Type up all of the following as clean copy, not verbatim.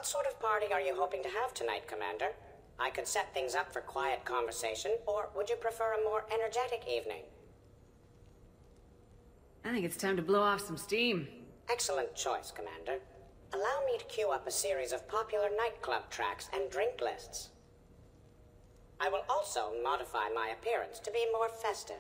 What sort of party are you hoping to have tonight, Commander? I could set things up for quiet conversation, or would you prefer a more energetic evening? I think it's time to blow off some steam. Excellent choice, Commander. Allow me to queue up a series of popular nightclub tracks and drink lists. I will also modify my appearance to be more festive.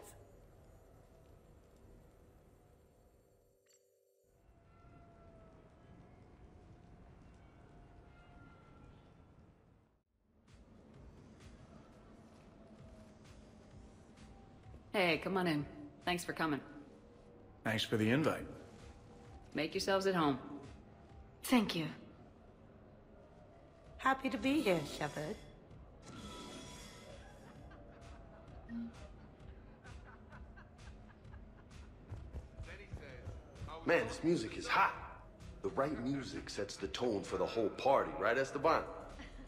Hey, come on in. Thanks for coming. Thanks for the invite. Make yourselves at home. Thank you. Happy to be here, Shepard. Man, this music is hot. The right music sets the tone for the whole party, right, Esteban?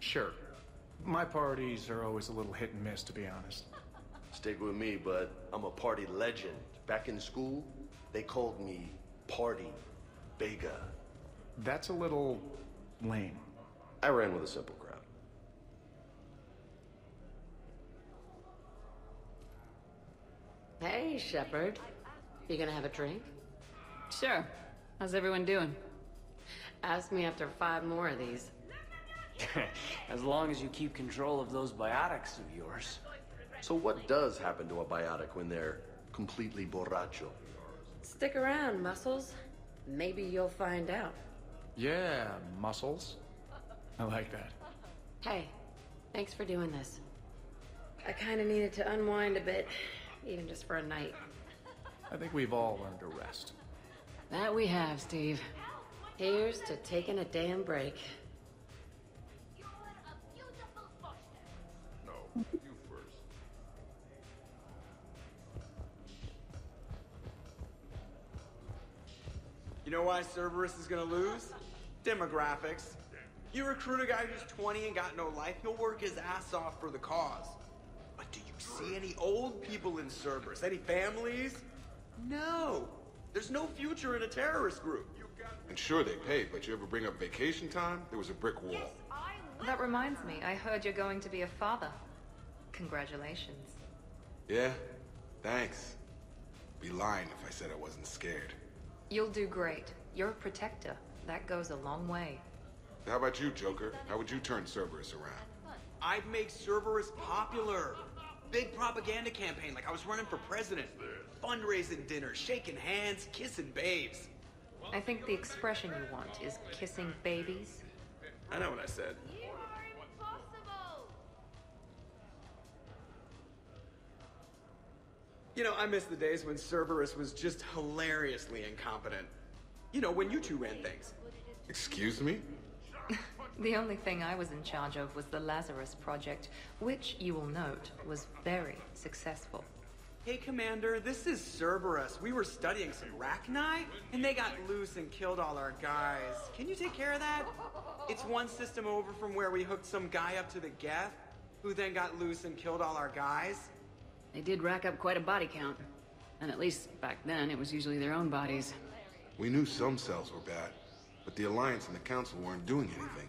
Sure. My parties are always a little hit and miss, to be honest. Stick with me, bud. I'm a party legend. Back in school, they called me Party Vega. That's a little lame. I ran with a simple crowd. Hey, Shepard. You gonna have a drink? Sure. How's everyone doing? Ask me after 5 more of these. As long as you keep control of those biotics of yours. So what does happen to a biotic when they're completely borracho? Stick around, Muscles. Maybe you'll find out. Yeah, muscles. I like that. Hey, thanks for doing this. I kinda needed to unwind a bit, even just for a night. I think we've all learned to rest. That we have, Steve. Here's to taking a damn break. No, you first. You know why Cerberus is gonna lose? Demographics. You recruit a guy who's 20 and got no life, he'll work his ass off for the cause. But do you see any old people in Cerberus? Any families? No. There's no future in a terrorist group. And sure they pay, but you ever bring up vacation time? There was a brick wall. That reminds me, I heard you're going to be a father. Congratulations. Yeah? Thanks. Be lying if I said I wasn't scared. You'll do great. You're a protector. That goes a long way. How about you, Joker? How would you turn Cerberus around? I'd make Cerberus popular. Big propaganda campaign like I was running for president. Fundraising dinners, shaking hands, kissing babes. I think the expression you want is kissing babies. I know what I said. You are impossible! You know, I miss the days when Cerberus was just hilariously incompetent. You know, when you two ran things. Excuse me? The only thing I was in charge of was the Lazarus Project, which, you will note, was very successful. Hey, Commander, this is Cerberus. We were studying some Rachni, and they got loose and killed all our guys. Can you take care of that? It's one system over from where we hooked some guy up to the Geth, who then got loose and killed all our guys. They did rack up quite a body count. And at least back then, it was usually their own bodies. We knew some cells were bad, but the Alliance and the Council weren't doing anything.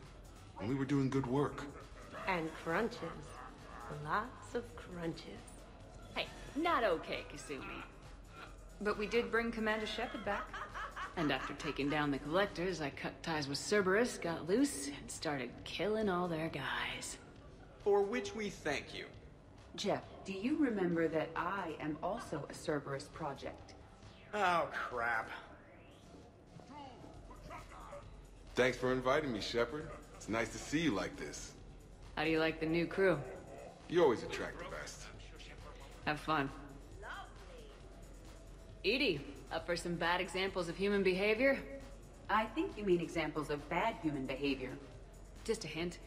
And we were doing good work. And crunches. Lots of crunches. Hey, not okay, Kasumi. But we did bring Commander Shepard back. And after taking down the Collectors, I cut ties with Cerberus, got loose, and started killing all their guys. For which we thank you. Jeff, do you remember that I am also a Cerberus project? Oh, crap. Thanks for inviting me, Shepard. It's nice to see you like this. How do you like the new crew? You always attract the best. Have fun. Edie, up for some bad examples of human behavior? I think you mean examples of bad human behavior. Just a hint.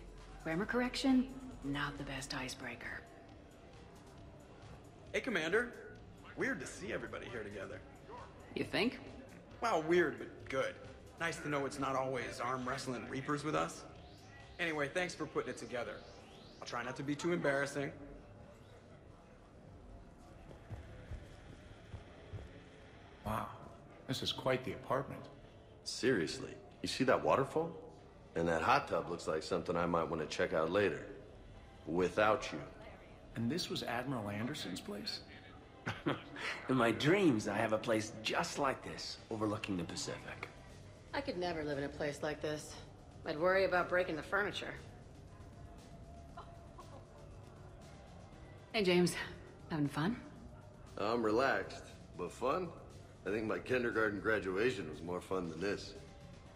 Grammar correction, not the best icebreaker. Hey, Commander. Weird to see everybody here together. You think? Well, weird, but good. Nice to know it's not always arm wrestling Reapers with us. Anyway, thanks for putting it together. I'll try not to be too embarrassing. Wow, this is quite the apartment. Seriously, you see that waterfall? And that hot tub looks like something I might want to check out later. Without you. And this was Admiral Anderson's place? In my dreams, I have a place just like this, overlooking the Pacific. I could never live in a place like this. I'd worry about breaking the furniture. Hey, James. Having fun? I'm relaxed, but fun? I think my kindergarten graduation was more fun than this.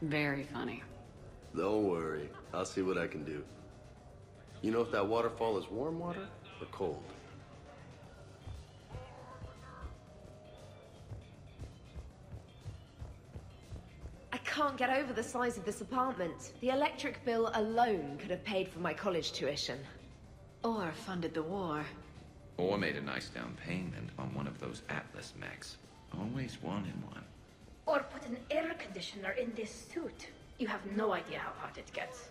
Very funny. Don't worry. I'll see what I can do. You know if that waterfall is warm water or cold? I can't get over the size of this apartment. The electric bill alone could have paid for my college tuition. Or funded the war. Or made a nice down payment on one of those Atlas mechs. Always wanted one. Or put an air conditioner in this suit. You have no idea how hot it gets.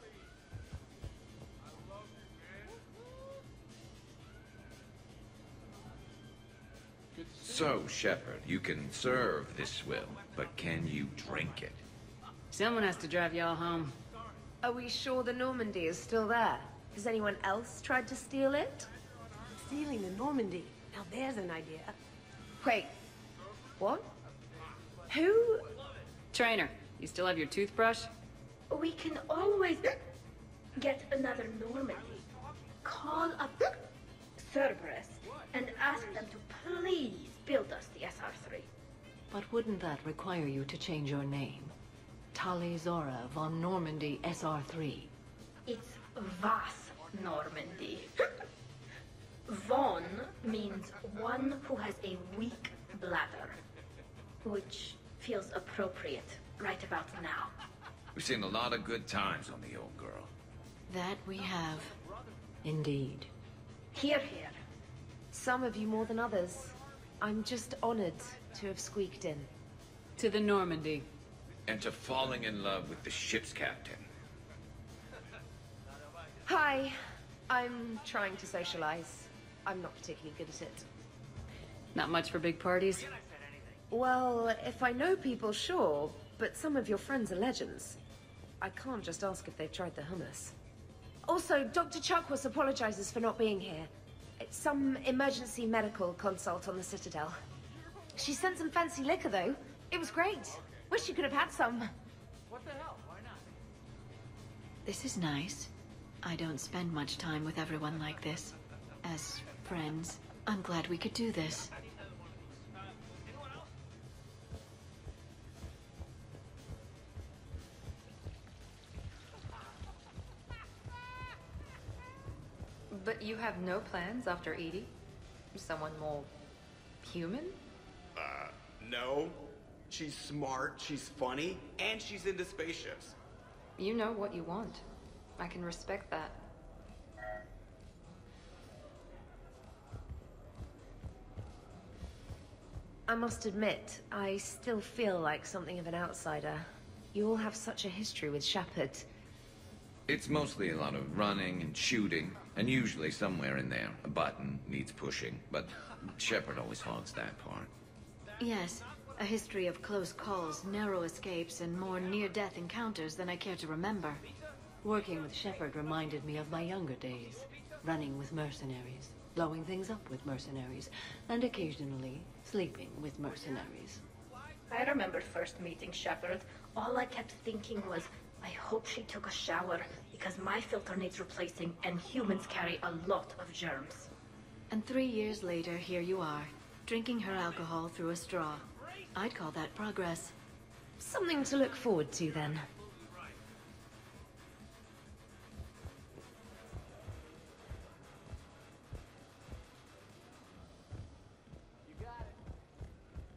So, Shepard, you can serve this swill, but can you drink it? Someone has to drive y'all home. Are we sure the Normandy is still there? Has anyone else tried to steal it? Stealing the Normandy. Now there's an idea. Wait. What? Who? Trainer, you still have your toothbrush? We can always get another Normandy. Call up Cerberus and ask them to please build us the SR-3. But wouldn't that require you to change your name? Tali Zora von Normandy SR-3. It's Vas Normandy. Von means one who has a weak bladder, which feels appropriate right about now. We've seen a lot of good times on the old girl. That we have. Indeed. Hear, hear. Some of you more than others. I'm just honored to have squeaked in. To the Normandy. And to falling in love with the ship's captain. Hi. I'm trying to socialize. I'm not particularly good at it. Not much for big parties? Well, if I know people, sure. But some of your friends are legends. I can't just ask if they've tried the hummus. Also, Dr. Chuckworth apologizes for not being here. It's some emergency medical consult on the Citadel. She sent some fancy liquor, though. It was great. Wish you could have had some. What the hell? Why not? This is nice. I don't spend much time with everyone like this. As friends, I'm glad we could do this. But you have no plans after Edie? Someone more human? No. She's smart, she's funny, and she's into spaceships. You know what you want. I can respect that. I must admit, I still feel like something of an outsider. You all have such a history with Shepard. It's mostly a lot of running and shooting, and usually somewhere in there, a button needs pushing, but Shepard always hogs that part. Yes, a history of close calls, narrow escapes, and more near-death encounters than I care to remember. Working with Shepard reminded me of my younger days. Running with mercenaries, blowing things up with mercenaries, and occasionally sleeping with mercenaries. I remember first meeting Shepard. All I kept thinking was, I hope she took a shower, because my filter needs replacing, and humans carry a lot of germs. And 3 years later, here you are, drinking her alcohol through a straw. I'd call that progress. Something to look forward to, then.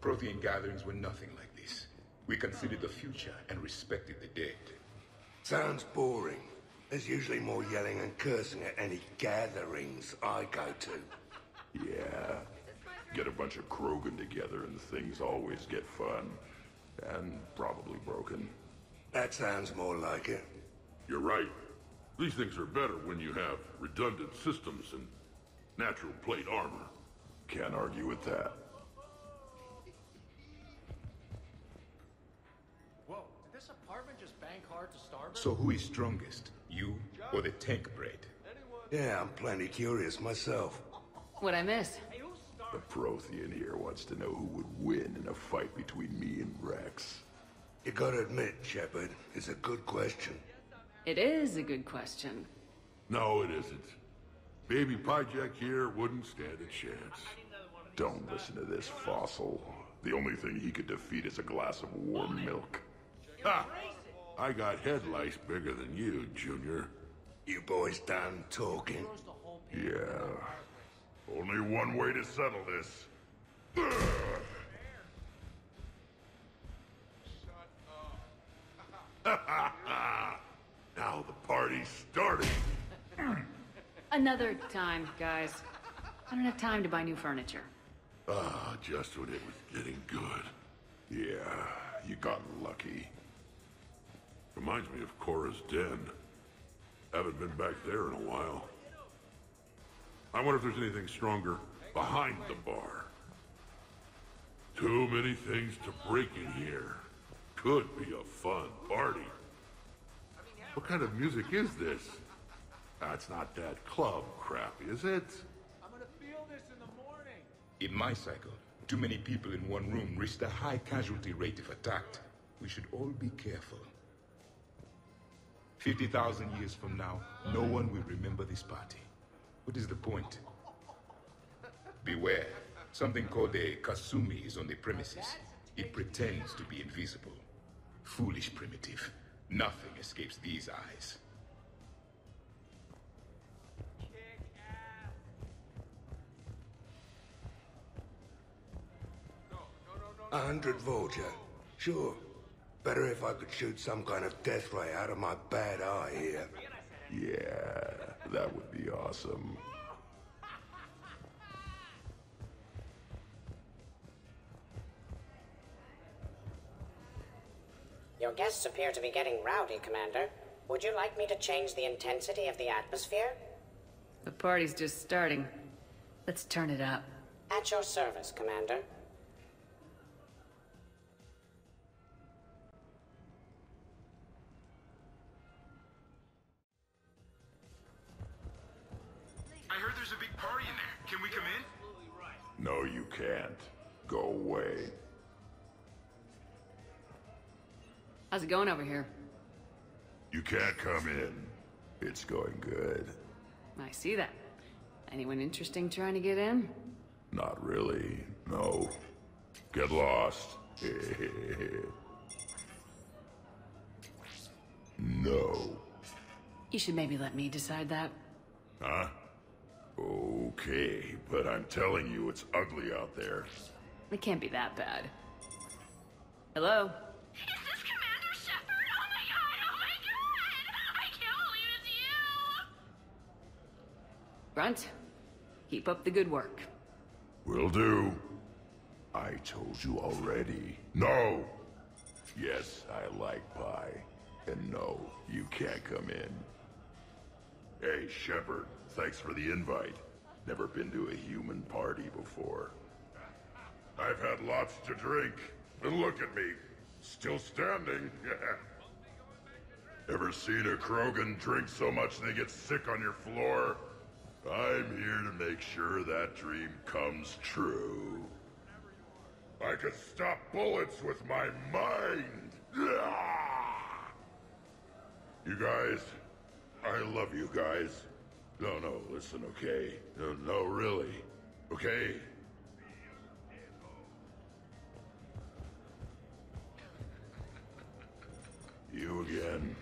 Prothean gatherings were nothing like this. We considered the future and respected the dead. Sounds boring. There's usually more yelling and cursing at any gatherings I go to. Yeah. Get a bunch of Krogan together and things always get fun. And probably broken. That sounds more like it. You're right. These things are better when you have redundant systems and natural plate armor. Can't argue with that. Whoa, did this apartment just bang So who is strongest? You or the tank braid? Yeah, I'm plenty curious myself. What'd I miss? The Prothean here wants to know who would win in a fight between me and Rex. You gotta admit, Shepard, it's a good question. It is a good question. No, it isn't. Baby Pyjak here wouldn't stand a chance. Don't listen to this fossil. The only thing he could defeat is a glass of warm milk. Ha! I got head lice bigger than you, Junior. You boys done talking? Yeah. Only one way to settle this. Now the party's starting. Another time, guys. I don't have time to buy new furniture. Ah, just when it was getting good. Yeah, you got lucky. Reminds me of Cora's den. Haven't been back there in a while. I wonder if there's anything stronger behind the bar. Too many things to break in here. Could be a fun party. What kind of music is this? That's not that club crap, is it? I'm gonna feel this in the morning. In my cycle, too many people in one room risk a high casualty rate if attacked. We should all be careful. 50,000 years from now, no one will remember this party. What is the point? Beware. Something called a Kasumi is on the premises. It pretends to be invisible. Foolish primitive. Nothing escapes these eyes. 100 Vulture. Sure. Better if I could shoot some kind of death ray out of my bad eye here. Yeah, that would be awesome. Your guests appear to be getting rowdy, Commander. Would you like me to change the intensity of the atmosphere? The party's just starting. Let's turn it up. At your service, Commander. I heard there's a big party in there. Can we come in? No, you can't. Go away. How's it going over here? You can't come in. It's going good. I see that. Anyone interesting trying to get in? Not really. No. Get lost. No. You should maybe let me decide that. Huh? Okay, but I'm telling you, it's ugly out there. It can't be that bad. Hello? Is this Commander Shepard? Oh my god! I can't believe it's you! Grunt, keep up the good work. Will do. I told you already. No! Yes, I like pie. And no, you can't come in. Hey, Shepard, thanks for the invite. Never been to a human party before. I've had lots to drink. And look at me, still standing. Ever seen a Krogan drink so much they get sick on your floor? I'm here to make sure that dream comes true. I could stop bullets with my mind. You guys, I love you guys. No, listen, okay? No, really. Okay? You again?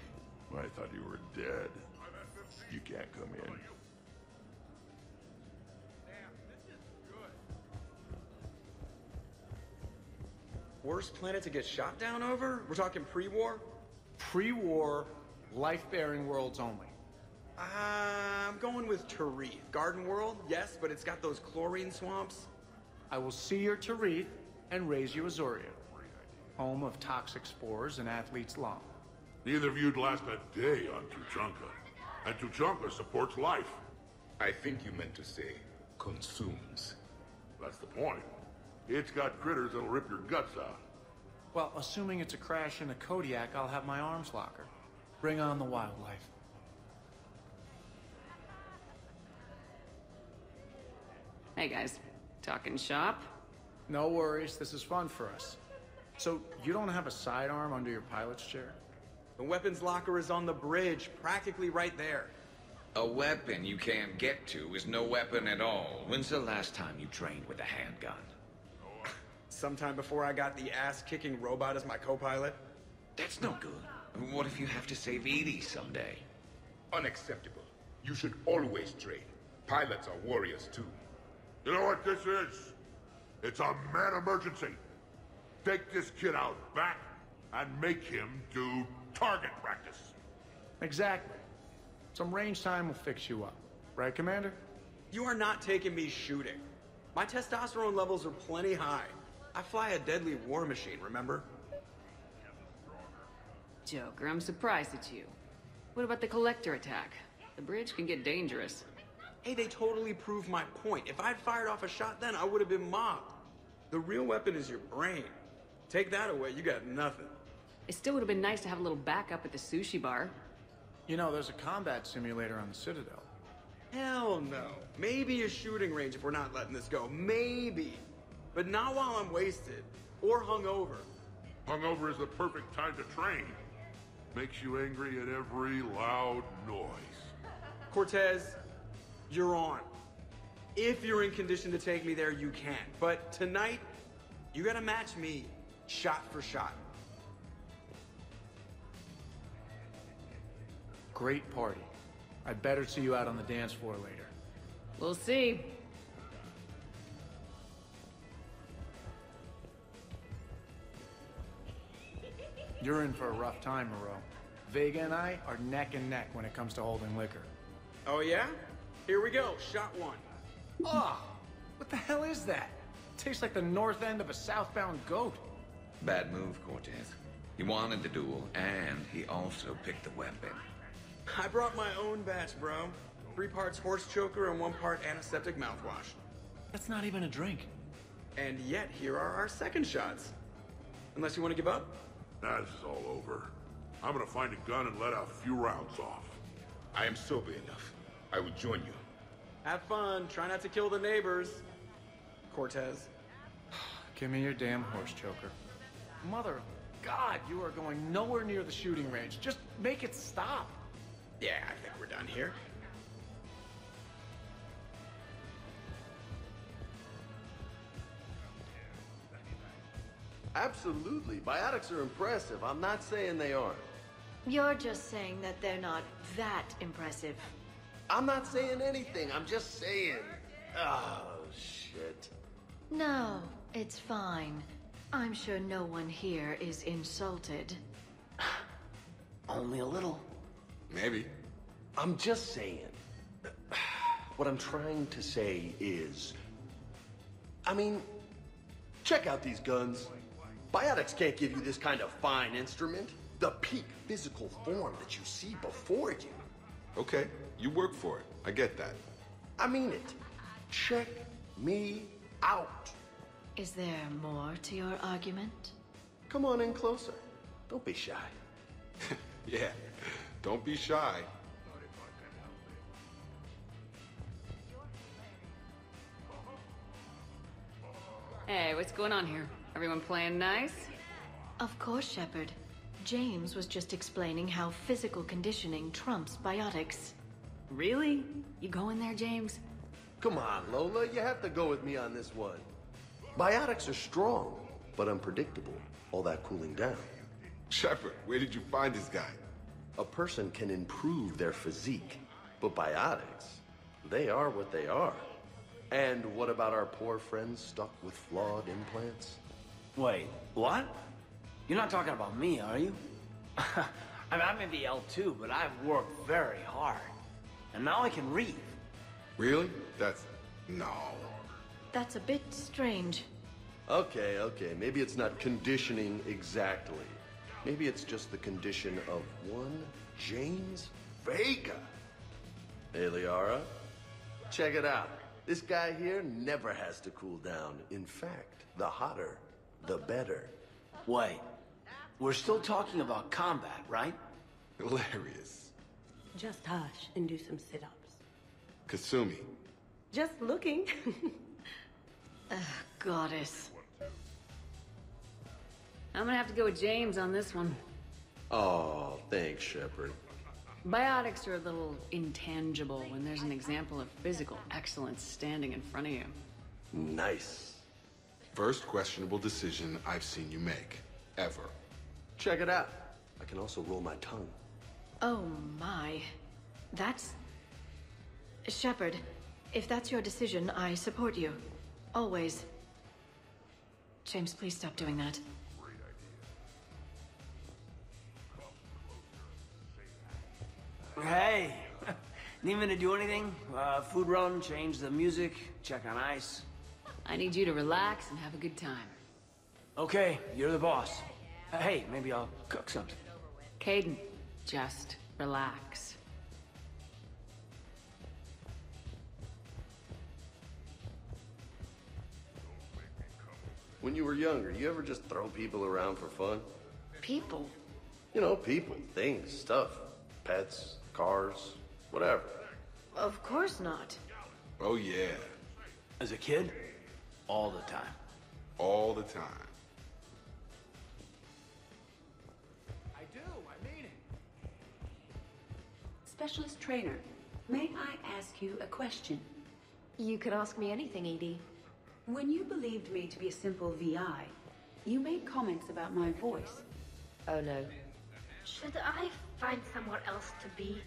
I thought you were dead. You can't come in. Worst planet to get shot down over? We're talking pre-war? Pre-war, life-bearing worlds only. I'm going with Tarith. Garden World, yes, but it's got those chlorine swamps. I will see your Tarith and raise you Azoria, home of toxic spores and athlete's lung. Neither of you'd last a day on Tuchanka. And Tuchanka supports life. I think you meant to say consumes. That's the point. It's got critters that'll rip your guts out. Well, assuming it's a crash in a Kodiak, I'll have my arms locker. Bring on the wildlife. Hey guys, talking shop? No worries, this is fun for us. So, you don't have a sidearm under your pilot's chair? The weapons locker is on the bridge, practically right there. A weapon you can't get to is no weapon at all. When's the last time you trained with a handgun? Sometime before I got the ass-kicking robot as my co-pilot. That's no good. What if you have to save Edie someday? Unacceptable. You should always train. Pilots are warriors too. You know what this is? It's a mad emergency. Take this kid out back and make him do target practice. Exactly. Some range time will fix you up. Right, Commander? You are not taking me shooting. My testosterone levels are plenty high. I fly a deadly war machine, remember? Joker, I'm surprised at you. What about the collector attack? The bridge can get dangerous. Hey, they totally proved my point. If I'd fired off a shot then, I would have been mobbed. The real weapon is your brain. Take that away, you got nothing. It still would have been nice to have a little backup at the sushi bar. You know, there's a combat simulator on the Citadel. Hell no. Maybe a shooting range if we're not letting this go. Maybe. But not while I'm wasted. Or hungover. Hungover is the perfect time to train. Makes you angry at every loud noise. Cortez, you're on. If you're in condition to take me there, you can. But tonight, you gotta match me, shot for shot. Great party. I'd better see you out on the dance floor later. We'll see. You're in for a rough time, Moreau. Vega and I are neck and neck when it comes to holding liquor. Oh yeah? Here we go, shot one. Ugh! What the hell is that? Tastes like the north end of a southbound goat. Bad move, Cortez. He wanted the duel, and he also picked the weapon. I brought my own batch, bro. 3 parts horse choker and 1 part antiseptic mouthwash. That's not even a drink. And yet, here are our second shots. Unless you want to give up? Nah, this is all over. I'm gonna find a gun and let a few rounds off. I am sober enough. I will join you. Have fun. Try not to kill the neighbors. Cortez. Give me your damn horse choker. Mother of God, you are going nowhere near the shooting range. Just make it stop. Yeah, I think we're done here. Absolutely. Biotics are impressive. I'm not saying they aren't. You're just saying that they're not that impressive. I'm not saying anything. I'm just saying. Oh, shit. No, it's fine. I'm sure no one here is insulted. Only a little. Maybe. I'm just saying. What I'm trying to say is... I mean, check out these guns. Biotics can't give you this kind of fine instrument. The peak physical form that you see before you. Okay, you work for it. I get that. I mean it. Check me out. Is there more to your argument? Come on in closer. Don't be shy. Yeah, don't be shy. Hey, what's going on here? Everyone playing nice? Of course, Shepard. James was just explaining how physical conditioning trumps biotics. Really? You going there, James? Come on, Lola. You have to go with me on this one. Biotics are strong, but unpredictable. All that cooling down. Shepard, where did you find this guy? A person can improve their physique, but biotics, they are what they are. And what about our poor friends stuck with flawed implants? Wait, what? You're not talking about me, are you? I mean, I may be L2, but I've worked very hard. And now I can read. Really? That's... no. That's a bit strange. Okay, maybe it's not conditioning exactly. Maybe it's just the condition of one James Vega. Hey, Liara, check it out. This guy here never has to cool down. In fact, the hotter, the better. Wait, we're still talking about combat, right? Hilarious. Just hush and do some sit-ups. Kasumi. Just looking. Goddess. I'm gonna have to go with James on this one. Oh, thanks, Shepard. Biotics are a little intangible when there's an example of physical excellence standing in front of you. Nice. First questionable decision I've seen you make. Ever. Check it out. I can also roll my tongue. Oh my. That's... Shepard, if that's your decision, I support you. Always. James, please stop doing that. Hey, need me to do anything? Food run, change the music, check on ice. I need you to relax and have a good time. Okay, you're the boss. Hey, maybe I'll cook something. Caden, just relax. When you were younger, you ever just throw people around for fun? People? You know, people, things, stuff. Pets, cars, whatever. Of course not. Oh, yeah. As a kid, all the time. All the time. I do, I mean it. Specialist trainer, may I ask you a question? You can ask me anything, Edie. When you believed me to be a simple VI, you made comments about my voice. Oh no. Should I find somewhere else to be?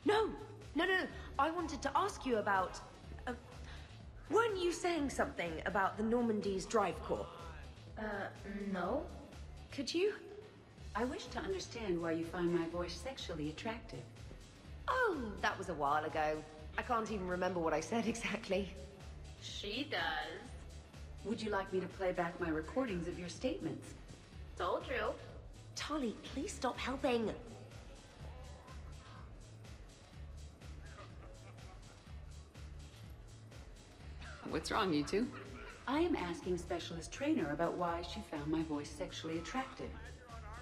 No! No. I wanted to ask you about... weren't you saying something about the Normandy's drive core? No. Could you? I wish to understand why you find my voice sexually attractive. Oh, that was a while ago. I can't even remember what I said exactly. She does. Would you like me to play back my recordings of your statements? Told you. Tali, please stop helping. What's wrong, you two? I am asking Specialist Trainer about why she found my voice sexually attractive.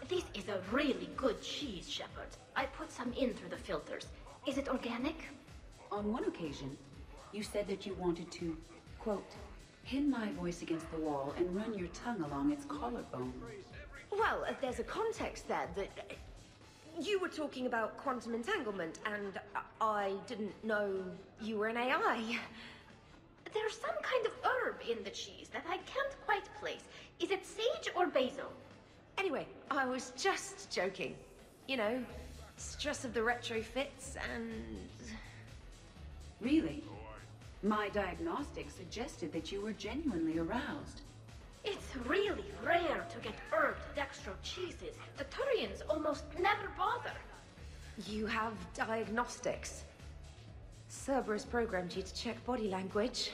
This is a really good cheese, Shepard. I put some in through the filters. Is it organic? On one occasion, you said that you wanted to, quote, pin my voice against the wall and run your tongue along its collarbone. Well, there's a context there that... you were talking about quantum entanglement, and I didn't know you were an AI. There's some kind of herb in the cheese that I can't quite place. Is it sage or basil? Anyway, I was just joking. You know, stress of the retrofits and... Really? My diagnostics suggested that you were genuinely aroused. It's really rare to get herbed dextro cheeses. The Turians almost never bother. You have diagnostics. Cerberus programmed you to check body language.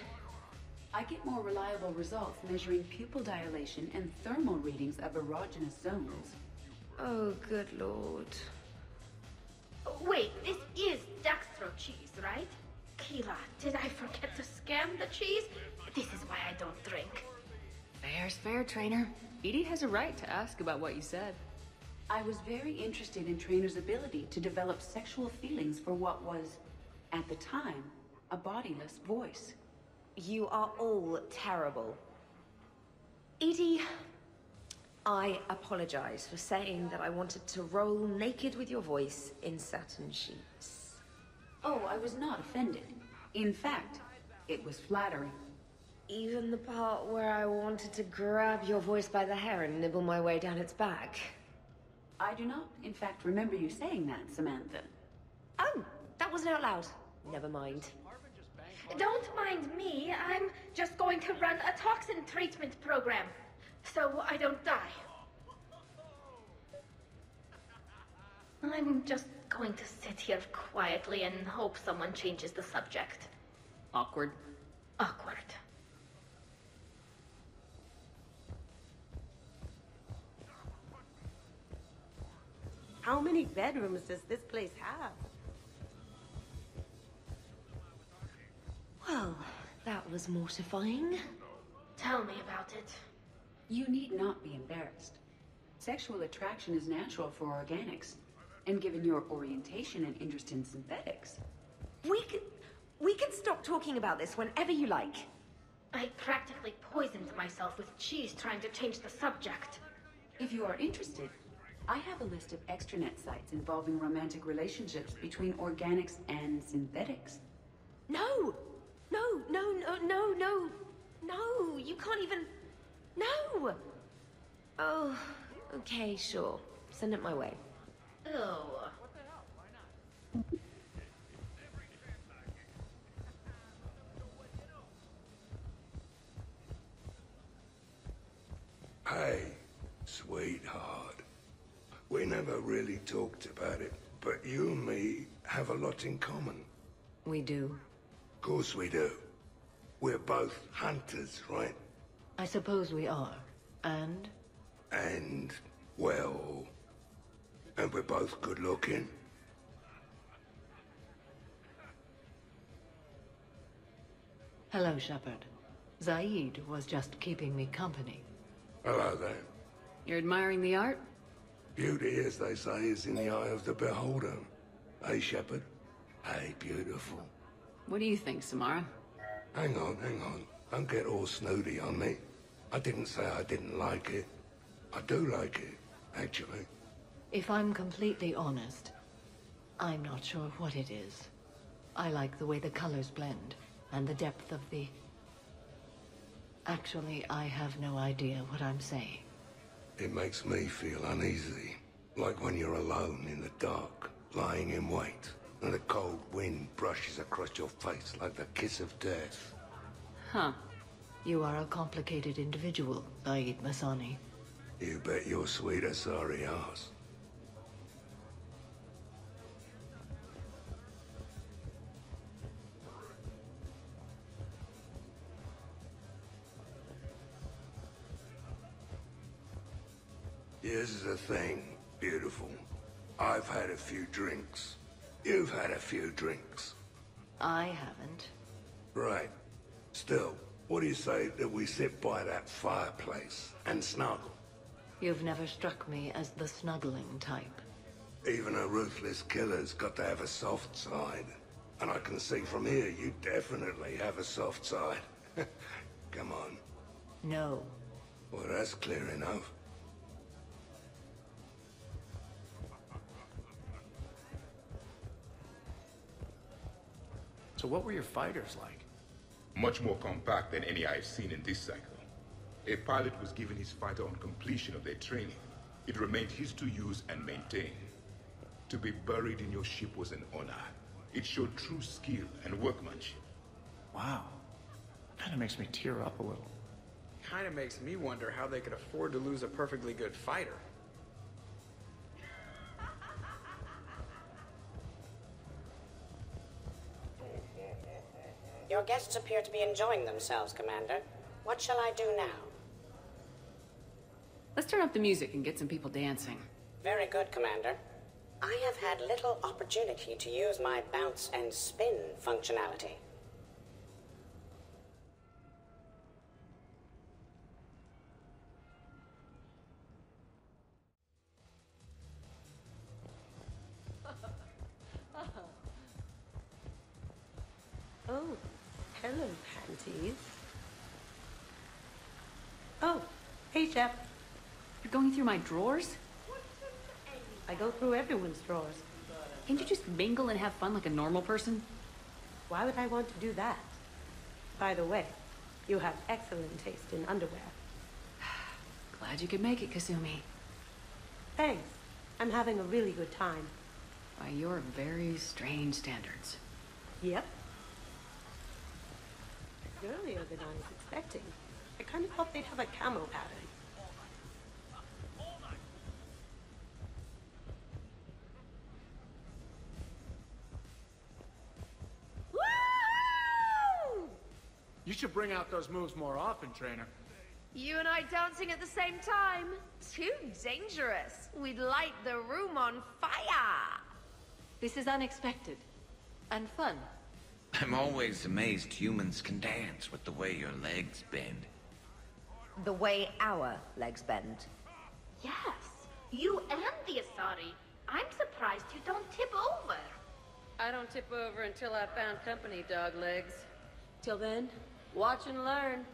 I get more reliable results measuring pupil dilation and thermal readings of erogenous zones. Oh, good lord. Wait, this is dextro cheese, right? Keela, did I forget to scan the cheese? This is why I don't drink. Fair's fair, Trainer. Edie has a right to ask about what you said. I was very interested in Trainer's ability to develop sexual feelings for what was, at the time, a bodiless voice. You are all terrible. Edie, I apologize for saying that I wanted to roll naked with your voice in satin sheets. Oh, I was not offended. In fact, it was flattering. Even the part where I wanted to grab your voice by the hair and nibble my way down its back. I do not, in fact, remember you saying that, Samantha. Oh, that wasn't out loud. Never mind. Don't mind me. I'm just going to run a toxin treatment program, so I don't die. I'm just going to sit here quietly and hope someone changes the subject. Awkward. Awkward. How many bedrooms does this place have? Well, that was mortifying. Tell me about it. You need not be embarrassed. Sexual attraction is natural for organics. And given your orientation and interest in synthetics... We can stop talking about this whenever you like. I practically poisoned myself with cheese trying to change the subject. If you are interested, I have a list of extranet sites involving romantic relationships between organics and synthetics. No! No, you can't even... No! Oh, okay, sure. Send it my way. Ew. Hey, sweetheart. We never really talked about it, but you and me have a lot in common. We do. Of course we do. We're both hunters, right? I suppose we are. And? And, well... And we're both good looking. Hello, Shepard. Zaid was just keeping me company. Hello there. You're admiring the art? Beauty, as they say, is in the eye of the beholder. Hey, Shepard. Hey, beautiful. What do you think, Samara? Hang on. Don't get all snooty on me. I didn't say I didn't like it. I do like it, actually. If I'm completely honest, I'm not sure what it is. I like the way the colors blend, and the depth of the... Actually, I have no idea what I'm saying. It makes me feel uneasy. Like when you're alone in the dark, lying in wait, and the cold wind brushes across your face like the kiss of death. Huh. You are a complicated individual, Zaid Masani. You bet your sweet sorry ass. Here's the thing, beautiful. I've had a few drinks. You've had a few drinks. I haven't. Right. Still, what do you say that we sit by that fireplace and snuggle? You've never struck me as the snuggling type. Even a ruthless killer's got to have a soft side. And I can see from here you definitely have a soft side. Come on. No. Well, that's clear enough. So what were your fighters like? Much more compact than any I've seen in this cycle. A pilot was given his fighter on completion of their training. It remained his to use and maintain. To be buried in your ship was an honor. It showed true skill and workmanship. Wow. Kinda makes me tear up a little. Kinda makes me wonder how they could afford to lose a perfectly good fighter. Your guests appear to be enjoying themselves, Commander. What shall I do now? Let's turn up the music and get some people dancing. Very good, Commander. I have had little opportunity to use my bounce and spin functionality. Oh, hello, panties. Oh, hey, Shep. You're going through my drawers? I go through everyone's drawers. Can't you just mingle and have fun like a normal person? Why would I want to do that? By the way, you have excellent taste in underwear. Glad you could make it, Kasumi. Thanks. I'm having a really good time. By your very strange standards. Yep. Earlier than I was expecting. I kind of thought they'd have a camo pattern. Woo! You should bring out those moves more often, trainer. You and I dancing at the same time? Too dangerous. We'd light the room on fire. This is unexpected. And fun. I'm always amazed humans can dance with the way your legs bend. The way our legs bend. Yes. You and the Asari. I'm surprised you don't tip over. I don't tip over until I've found company, dog legs. Till then, watch and learn.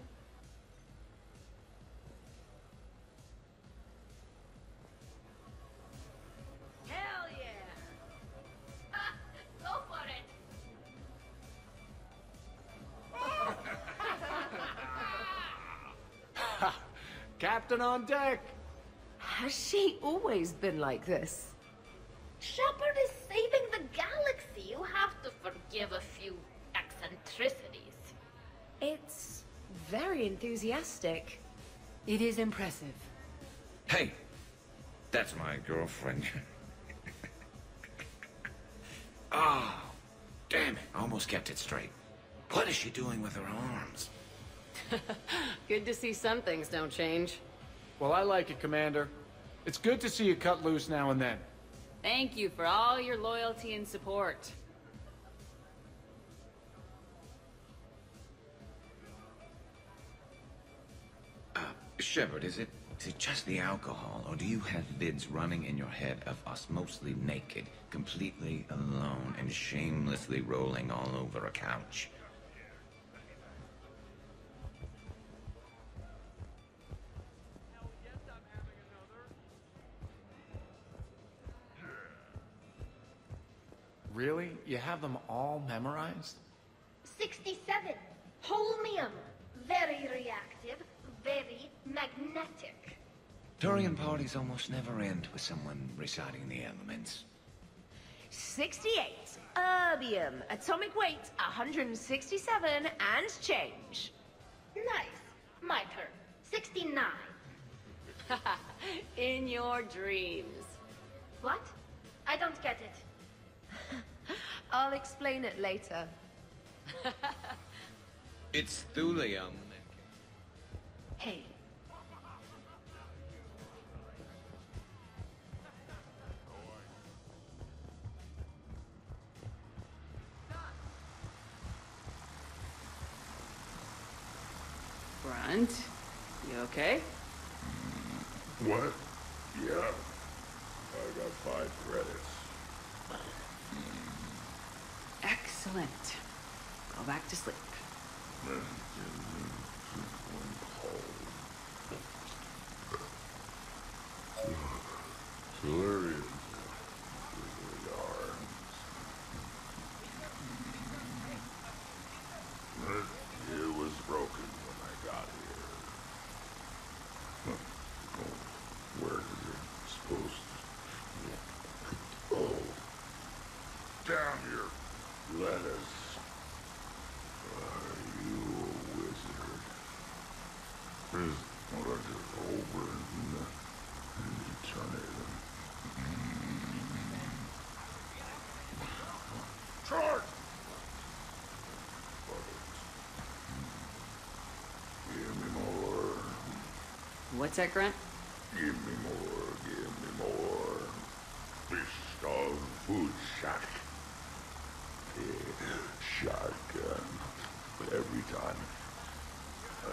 Hell yeah! Go for it. Captain on deck! Has she always been like this? Shepard is saving the galaxy. You have to forgive a few eccentricities. It's very enthusiastic. It is impressive. Hey, that's my girlfriend. Oh, damn it. Almost kept it straight. What is she doing with her arms? Good to see some things don't change. Well, I like it, Commander. It's good to see you cut loose now and then. Thank you for all your loyalty and support. Shepard, is it just the alcohol, or do you have vids running in your head of us mostly naked, completely alone, and shamelessly rolling all over a couch? Really? You have them all memorized? 67. Holmium. Very reactive, very magnetic. Turian parties almost never end with someone reciting the elements. 68. Erbium. Atomic weight 167 and change. Nice. My turn. 69. In your dreams. What? I don't get it. I'll explain it later. It's thulium. Hey. Brunt, you okay? What? Yeah. I got 5 credits. Excellent. Go back to sleep. Hilarious. It was broken when I got here. Where is it supposed to? Oh. Down here. Let us. Are you a wizard? Is what I just over and you turn it. Charge! Give me more. What's that, Grunt? Give me more. Give me more. Fist of food shack. Shotgun. But every time I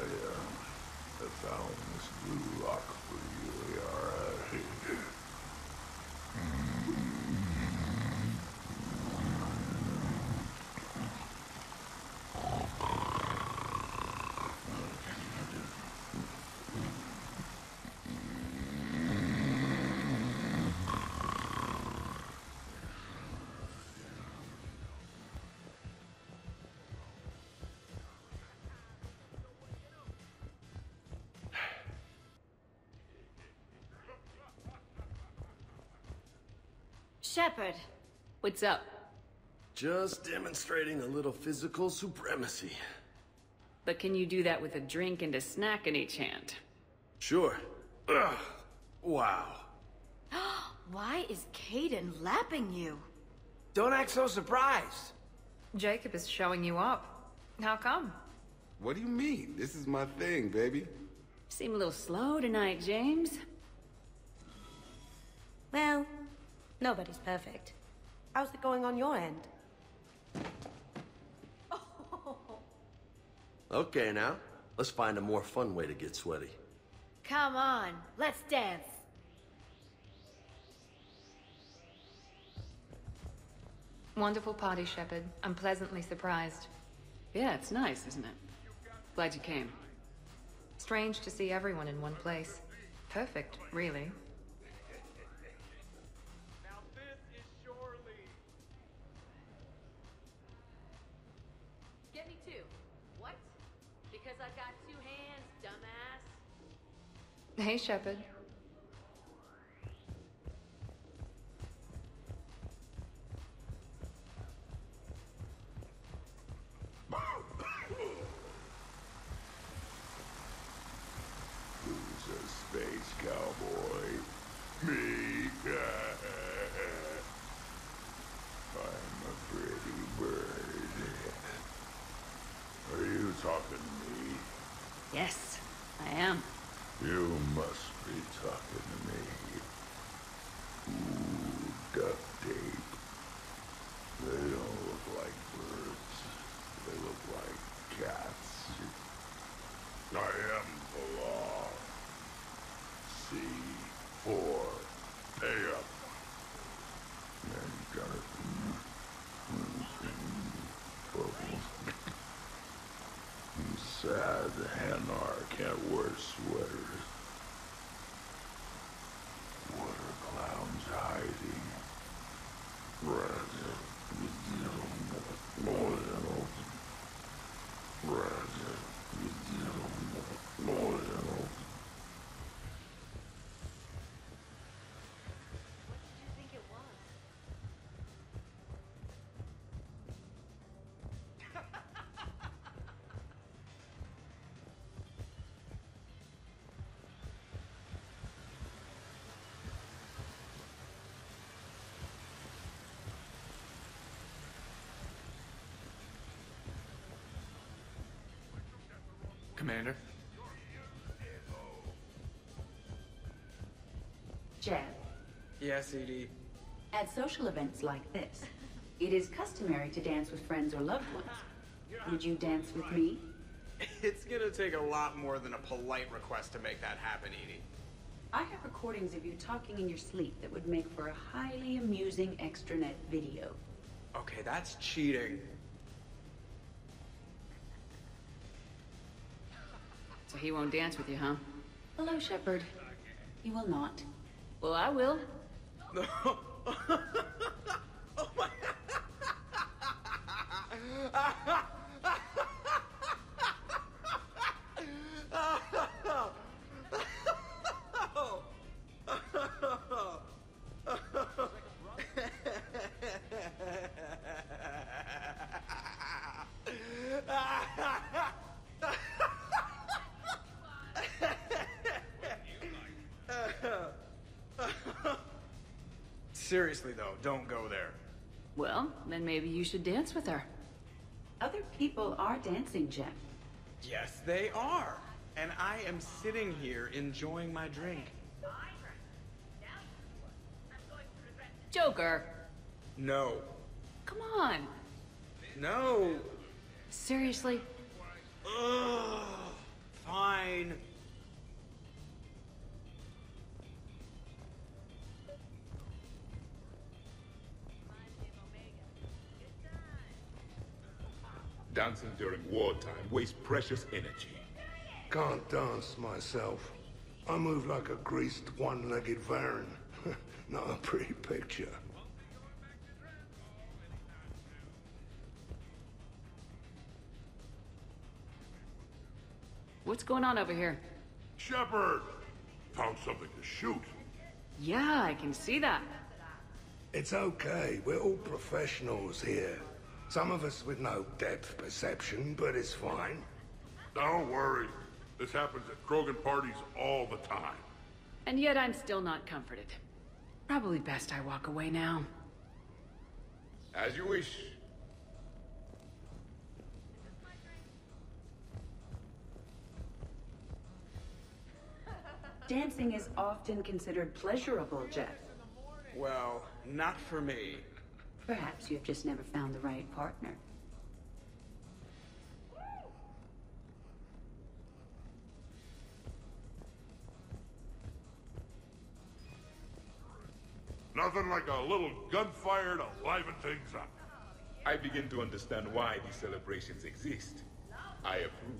found this blue lock for you, alright. Shepard. What's up? Just demonstrating a little physical supremacy. But can you do that with a drink and a snack in each hand? Sure. Ugh. Wow. Why is Caden lapping you? Don't act so surprised. Jacob is showing you up. How come? What do you mean? This is my thing, baby. Seem a little slow tonight, James. Well, nobody's perfect. How's it going on your end? Okay, now. Let's find a more fun way to get sweaty. Come on, let's dance. Wonderful party, Shepard. I'm pleasantly surprised. Yeah, it's nice, isn't it? Glad you came. Strange to see everyone in one place. Perfect, really. Get me too. What? Because I've got two hands, dumbass. Hey, Shepard. Who's a space cowboy? Me. I'm a pretty bird. Are you talking to me? Yes, I am. You must be talking to me. Ooh, duct tape. They don't look like birds. They look like cats. I am the law. C4. Pay up. And Jonathan. Sad Hanar can't wear sweaters. What are clowns hiding? Commander? Jeff, Yes, Edie. at social events like this, it is customary to dance with friends or loved ones. Would you dance with me? It's gonna take a lot more than a polite request to make that happen, Edie. I have recordings of you talking in your sleep that would make for a highly amusing extranet video. Okay, that's cheating. So he won't dance with you, huh? Hello, Shepard. You will not. Well, I will. Seriously, though, don't go there. Well, then maybe you should dance with her. Other people are dancing, Jeff. Yes, they are. And I am sitting here enjoying my drink. Joker! No. Come on! No. Seriously? Ugh. Fine. Dancing during wartime wastes precious energy. Can't dance myself. I move like a greased one-legged Varan. Not a pretty picture. What's going on over here? Shepard! Found something to shoot. Yeah, I can see that. It's okay. We're all professionals here. Some of us with no depth perception, but it's fine. Don't worry. This happens at Krogan parties all the time. And yet I'm still not comforted. Probably best I walk away now. As you wish. Dancing is often considered pleasurable, Jeff. Well, not for me. Perhaps you've just never found the right partner. Nothing like a little gunfire to liven things up. I begin to understand why these celebrations exist. I approve.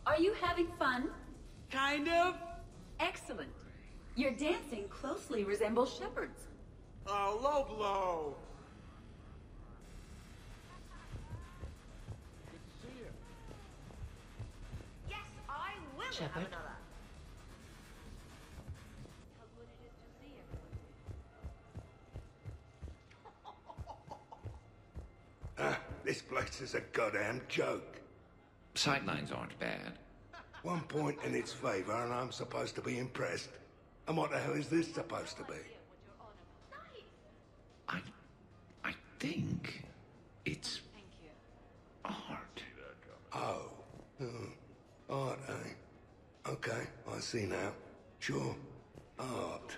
Are you having fun? Kind of. Excellent. Your dancing closely resembles Shepard's. Oh, low blow. Yes, I will Shepard? have another. This place is a goddamn joke. Sightlines aren't bad. 1 point in its favor and I'm supposed to be impressed. And what the hell is this supposed to be? I think it's art. Oh. Art, eh? Okay, I see now. Sure. Art.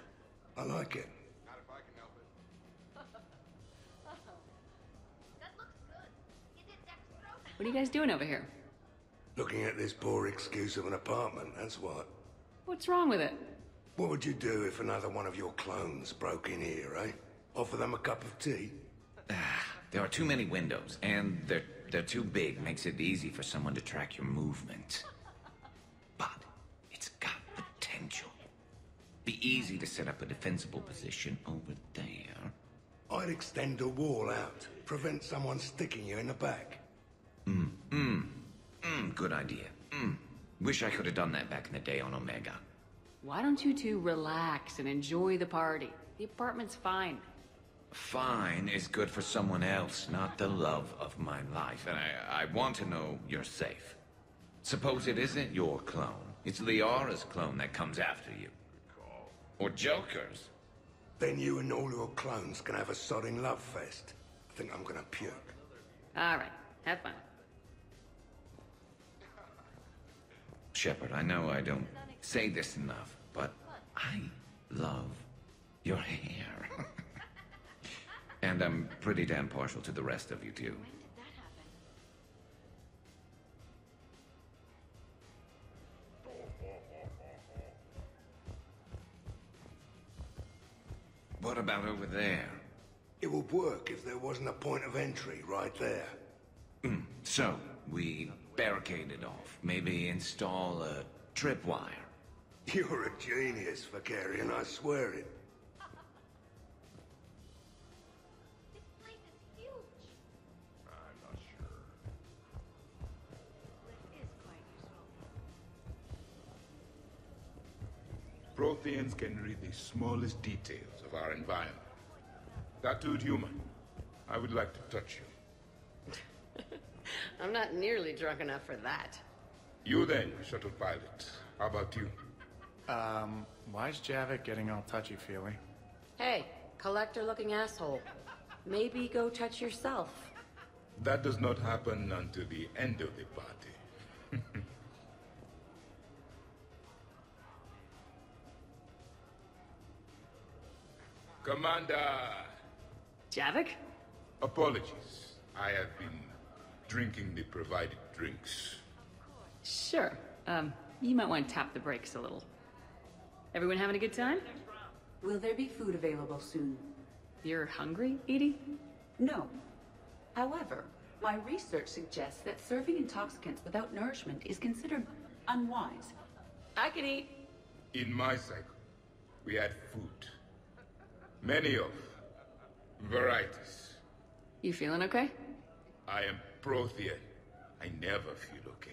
I like it. What are you guys doing over here? Looking at this poor excuse of an apartment, that's what. What's wrong with it? What would you do if another one of your clones broke in here, eh? Offer them a cup of tea? There are too many windows, and they're too big. Makes it easy for someone to track your movement. But it's got potential. Be easy to set up a defensible position over there. I'd extend the wall out. Prevent someone sticking you in the back. Good idea. Wish I could have done that back in the day on Omega. Why don't you two relax and enjoy the party? The apartment's fine. Fine is good for someone else, not the love of my life. And I want to know you're safe. Suppose it isn't your clone. It's Liara's clone that comes after you. Or Joker's. Then you and all your clones can have a sodding love fest. I think I'm gonna puke. All right, have fun. Shepard, I know I don't say this enough, but I love your hair. And I'm pretty damn partial to the rest of you, too. What about over there? It would work if there wasn't a point of entry right there. So, we barricade it off. Maybe install a tripwire. You're a genius, Vakarian, I swear it. Protheans can read the smallest details of our environment. Tattooed human, I would like to touch you. I'm not nearly drunk enough for that. You then, shuttle pilot. How about you? Why's Javik getting all touchy-feely? Hey, collector-looking asshole. Maybe go touch yourself. That does not happen until the end of the party. Commander! Javik? Apologies. I have been drinking the provided drinks. Sure. You might want to tap the brakes a little. Everyone having a good time? Will there be food available soon? You're hungry, Edie? No. However, my research suggests that serving intoxicants without nourishment is considered unwise. I can eat. In my cycle, we had food. Many of varieties. You feeling okay? I am Prothean. I never feel okay.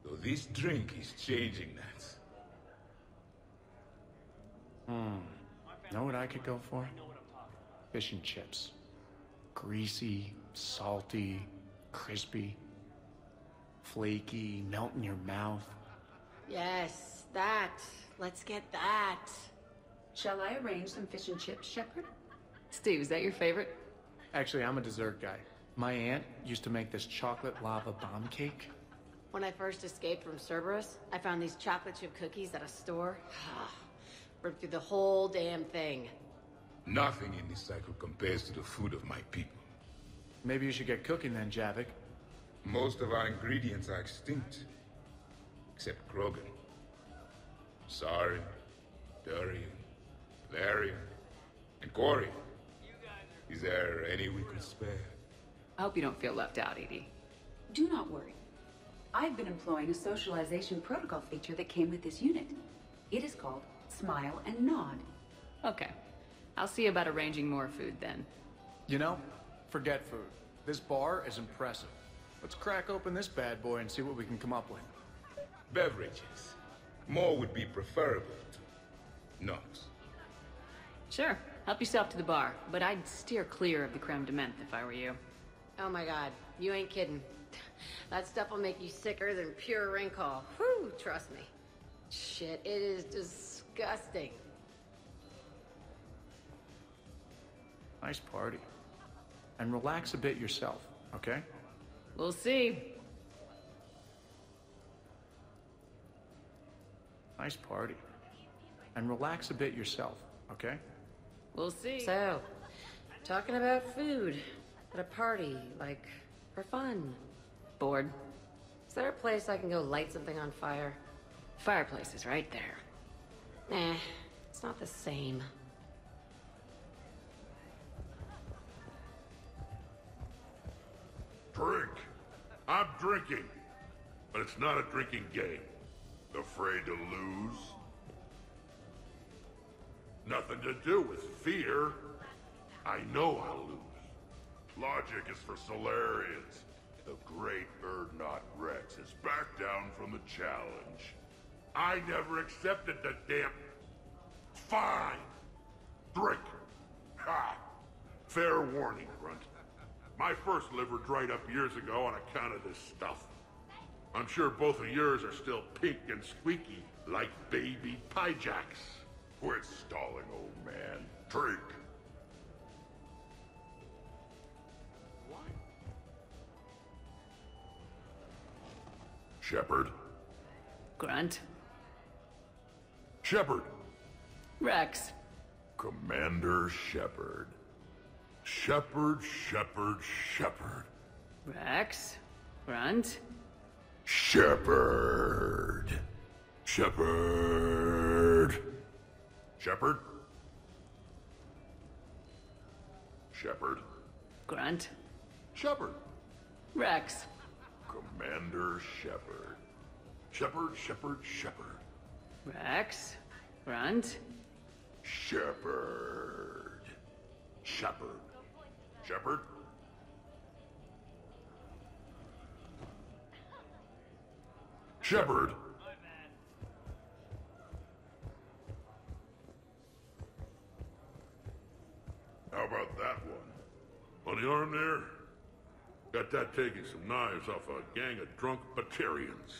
Though this drink is changing that. Know what I could go for? Fish and chips. Greasy, salty, crispy, flaky, melt in your mouth. Yes, that. Let's get that. Shall I arrange some fish and chips, Shepard? Steve, is that your favorite? Actually, I'm a dessert guy. My aunt used to make this chocolate lava bomb cake. When I first escaped from Cerberus, I found these chocolate chip cookies at a store. Ripped through the whole damn thing. Nothing in this cycle compares to the food of my people. Maybe you should get cooking then, Javik. Most of our ingredients are extinct. Except Krogan. Sorry, Durian, Larry, and Corey. Is there any we could spare? I hope you don't feel left out, Edie. Do not worry. I've been employing a socialization protocol feature that came with this unit. It is called Smile and Nod. Okay. I'll see about arranging more food then. You know, forget food. This bar is impressive. Let's crack open this bad boy and see what we can come up with. Beverages. More would be preferable. Not. Sure. Help yourself to the bar, but I'd steer clear of the creme de menthe if I were you. Oh my god, you ain't kidding. That stuff will make you sicker than pure wrinkle. Whew, trust me. Shit, it is disgusting. Nice party. And relax a bit yourself, okay? We'll see. Nice party. And relax a bit yourself, okay? We'll see. So, talking about food at a party, like, for fun. Bored? Is there a place I can go light something on fire? Fireplace is right there. Nah, it's not the same. Drink. I'm drinking. But it's not a drinking game. Afraid to lose? Nothing to do with fear. I know I'll lose. Logic is for Solarians. The great Urdnot Rex is back down from the challenge. I never accepted the damn... Fine. Drink. Ha! Fair warning, Grunt. My first liver dried up years ago on account of this stuff. I'm sure both of yours are still pink and squeaky, like baby pie jacks. Quit stalling, old man. Drink. Shepard. Grunt. Shepard. Rex. Commander Shepard. Shepard, Shepard, Shepard. Rex. Grunt. Shepard. Shepard. Shepard. Shepard. Grunt. Shepard. Rex. Commander Shepard. Shepard, Shepard, Shepard. Rex. Grunt. Shepard. Shepard. Shepard. Shepard. How about that one? On the arm there? Got that taking some knives off a gang of drunk Batarians.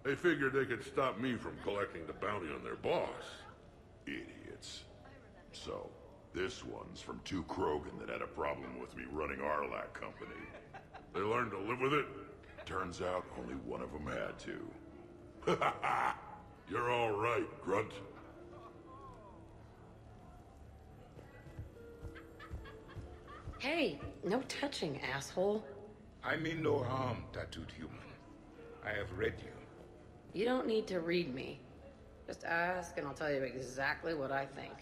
They figured they could stop me from collecting the bounty on their boss. Idiots. So, this one's from two Krogan that had a problem with me running Arlac Company. They learned to live with it. Turns out only one of them had to. You're all right, Grunt. Hey, no touching, asshole. I mean no harm, tattooed human. I have read you. You don't need to read me. Just ask and I'll tell you exactly what I think.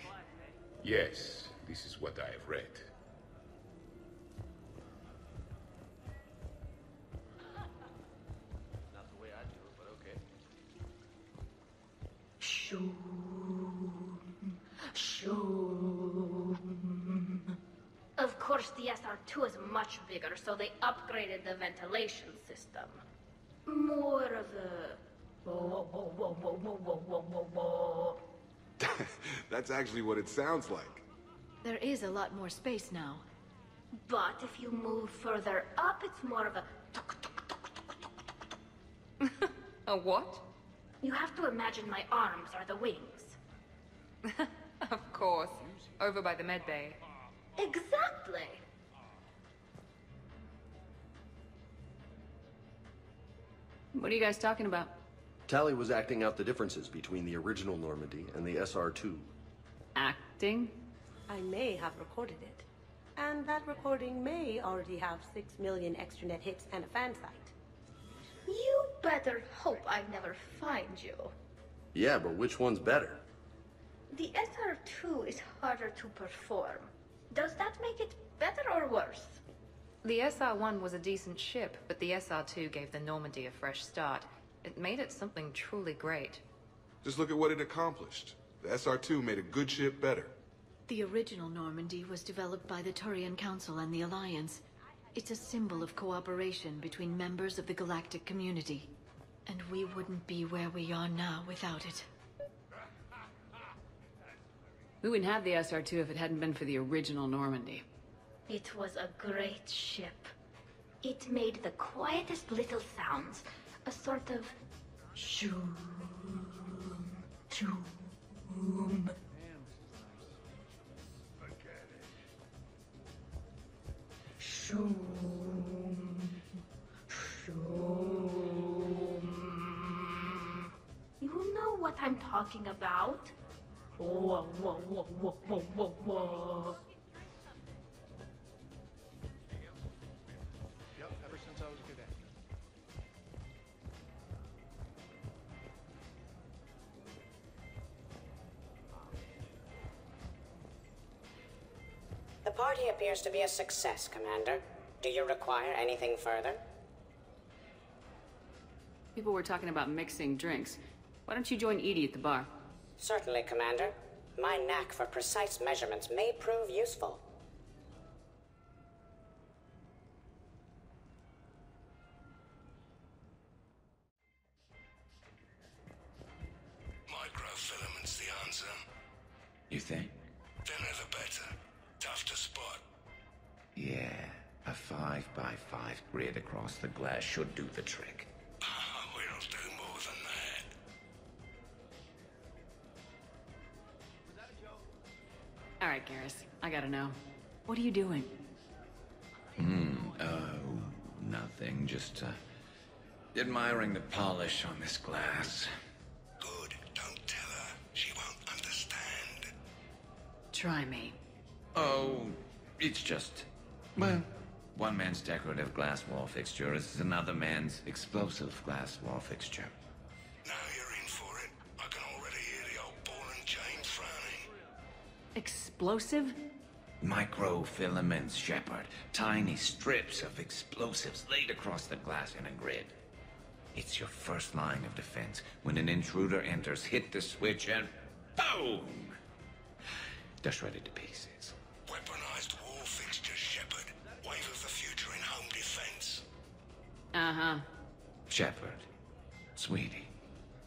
Yes, this is what I have read. Not the way I do it, but okay. Shoom. Shoom. Of course, the SR2 is much bigger, so they upgraded the ventilation system. More of a... Whoa, whoa, whoa, whoa, whoa, whoa, whoa, whoa, whoa. That's actually what it sounds like. There is a lot more space now. But if you move further up, it's more of a... A what? You have to imagine my arms are the wings. Of course. Over by the med bay. Exactly. What are you guys talking about? Tally was acting out the differences between the original Normandy and the SR2. Acting? I may have recorded it. And that recording may already have 6 million extranet hits and a fan site. You better hope I never find you. Yeah, but which one's better? The SR2 is harder to perform. Does that make it better or worse? The SR-1 was a decent ship, but the SR-2 gave the Normandy a fresh start. It made it something truly great. Just look at what it accomplished. The SR2 made a good ship better. The original Normandy was developed by the Turian Council and the Alliance. It's a symbol of cooperation between members of the galactic community. And we wouldn't be where we are now without it. We wouldn't have the SR2 if it hadn't been for the original Normandy. It was a great ship. It made the quietest little sounds. A sort of... shoom, shoom. Shoom, shoom. You know what I'm talking about? Whoa, whoa, whoa, whoa, whoa, whoa, whoa. Yep, ever since I was a cadet. The party appears to be a success, Commander. Do you require anything further? People were talking about mixing drinks. Why don't you join Edie at the bar? Certainly, Commander. My knack for precise measurements may prove useful. Microfilaments the answer. You think? Thinner the better. Tough to spot. Yeah, a 5x5 grid across the glass should do the trick. We'll do more than that. All right, Garrus. I gotta know. What are you doing? Oh, nothing. Just, admiring the polish on this glass. Good. Don't tell her. She won't understand. Try me. Oh, it's just... well, one man's decorative glass wall fixture is another man's explosive glass wall fixture. Now you're in for it. I can already hear the old ball and chain frowning. Explosive? Microfilaments, Shepard. Tiny strips of explosives laid across the glass in a grid. It's your first line of defense. When an intruder enters, hit the switch and... boom! They're shredded to pieces. Weaponized wall fixtures, Shepard. Wave of the future in home defense. Uh-huh. Shepard, sweetie,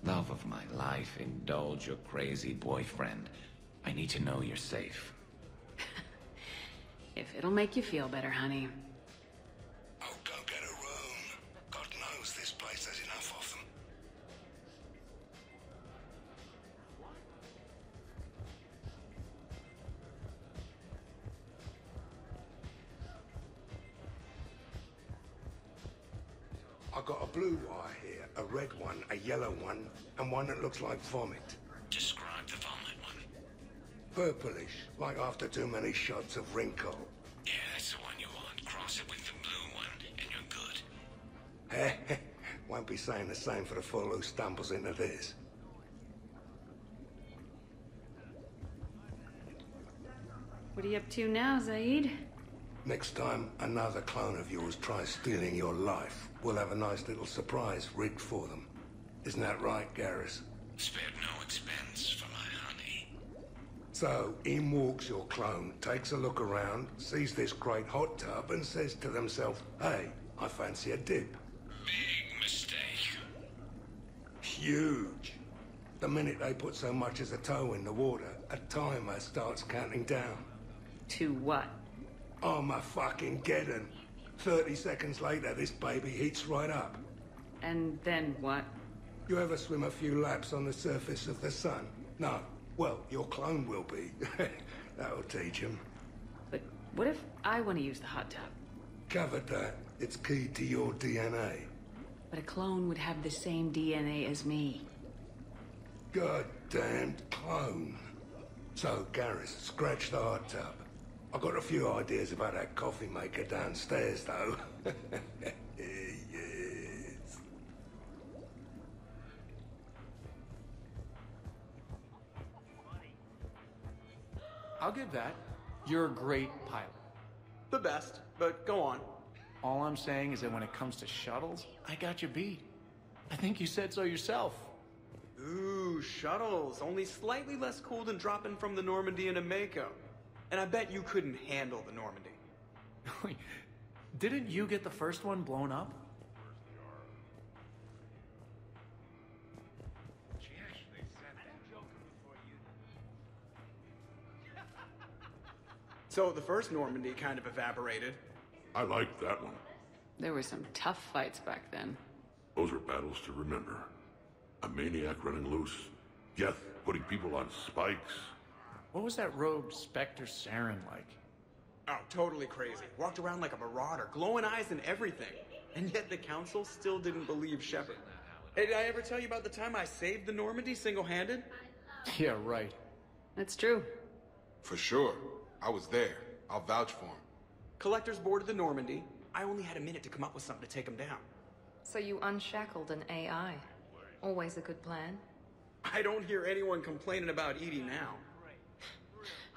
love of my life, indulge your crazy boyfriend. I need to know you're safe. If it'll make you feel better, honey. Oh, go get a room. God knows this place has enough of them. I got a blue wire here, a red one, a yellow one, and one that looks like vomit. Describe the vomit one. Purplish, like after too many shots of wrinkle. Yeah, that's the one you want. Cross it with the blue one, and you're good. Won't be saying the same for the fool who stumbles into this. What are you up to now, Zaid? Next time another clone of yours tries stealing your life, we'll have a nice little surprise rigged for them. Isn't that right, Garrus? Spared no expense for my honey. So, in walks your clone, takes a look around, sees this great hot tub, and says to themselves, hey, I fancy a dip. Big mistake. Huge. The minute they put so much as a toe in the water, a timer starts counting down. To what? Armageddon. 30 seconds later, this baby heats right up. And then what? You ever swim a few laps on the surface of the sun? No. Well, your clone will be. That'll teach him. But what if I want to use the hot tub? Covered that. It's key to your DNA. But a clone would have the same DNA as me. Goddamned clone. So, Garrus, scratch the hot tub. I've got a few ideas about that coffee maker downstairs, though. Yes. I'll give that. You're a great pilot. The best, but go on. All I'm saying is that when it comes to shuttles, I got you beat. I think you said so yourself. Ooh, shuttles. Only slightly less cool than dropping from the Normandy into Mako. And I bet you couldn't handle the Normandy. Didn't you get the first one blown up? So the first Normandy kind of evaporated. I liked that one. There were some tough fights back then. Those are battles to remember. A maniac running loose. Geth putting people on spikes. What was that rogue Spectre Saren like? Oh, totally crazy. Walked around like a marauder, glowing eyes and everything. And yet the Council still didn't believe Shepard. Hey, did I ever tell you about the time I saved the Normandy single-handed? Yeah, right. That's true. For sure. I was there. I'll vouch for him. Collectors boarded the Normandy. I only had a minute to come up with something to take them down. So you unshackled an AI. Always a good plan. I don't hear anyone complaining about Edie now.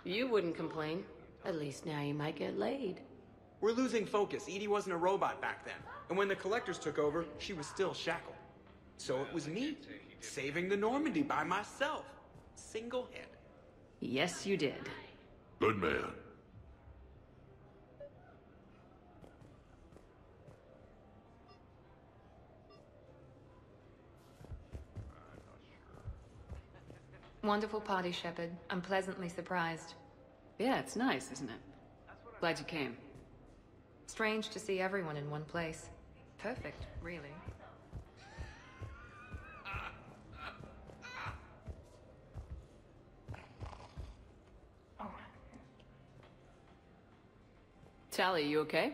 You wouldn't complain. At least now you might get laid. We're losing focus. Edie wasn't a robot back then. And when the Collectors took over, she was still shackled. So it was me, saving the Normandy by myself. Single-handed. Yes, you did. Good man. Wonderful party, Shepard. I'm pleasantly surprised. Yeah, it's nice, isn't it? Glad you came. Strange to see everyone in one place. Perfect, really. Tally, you okay?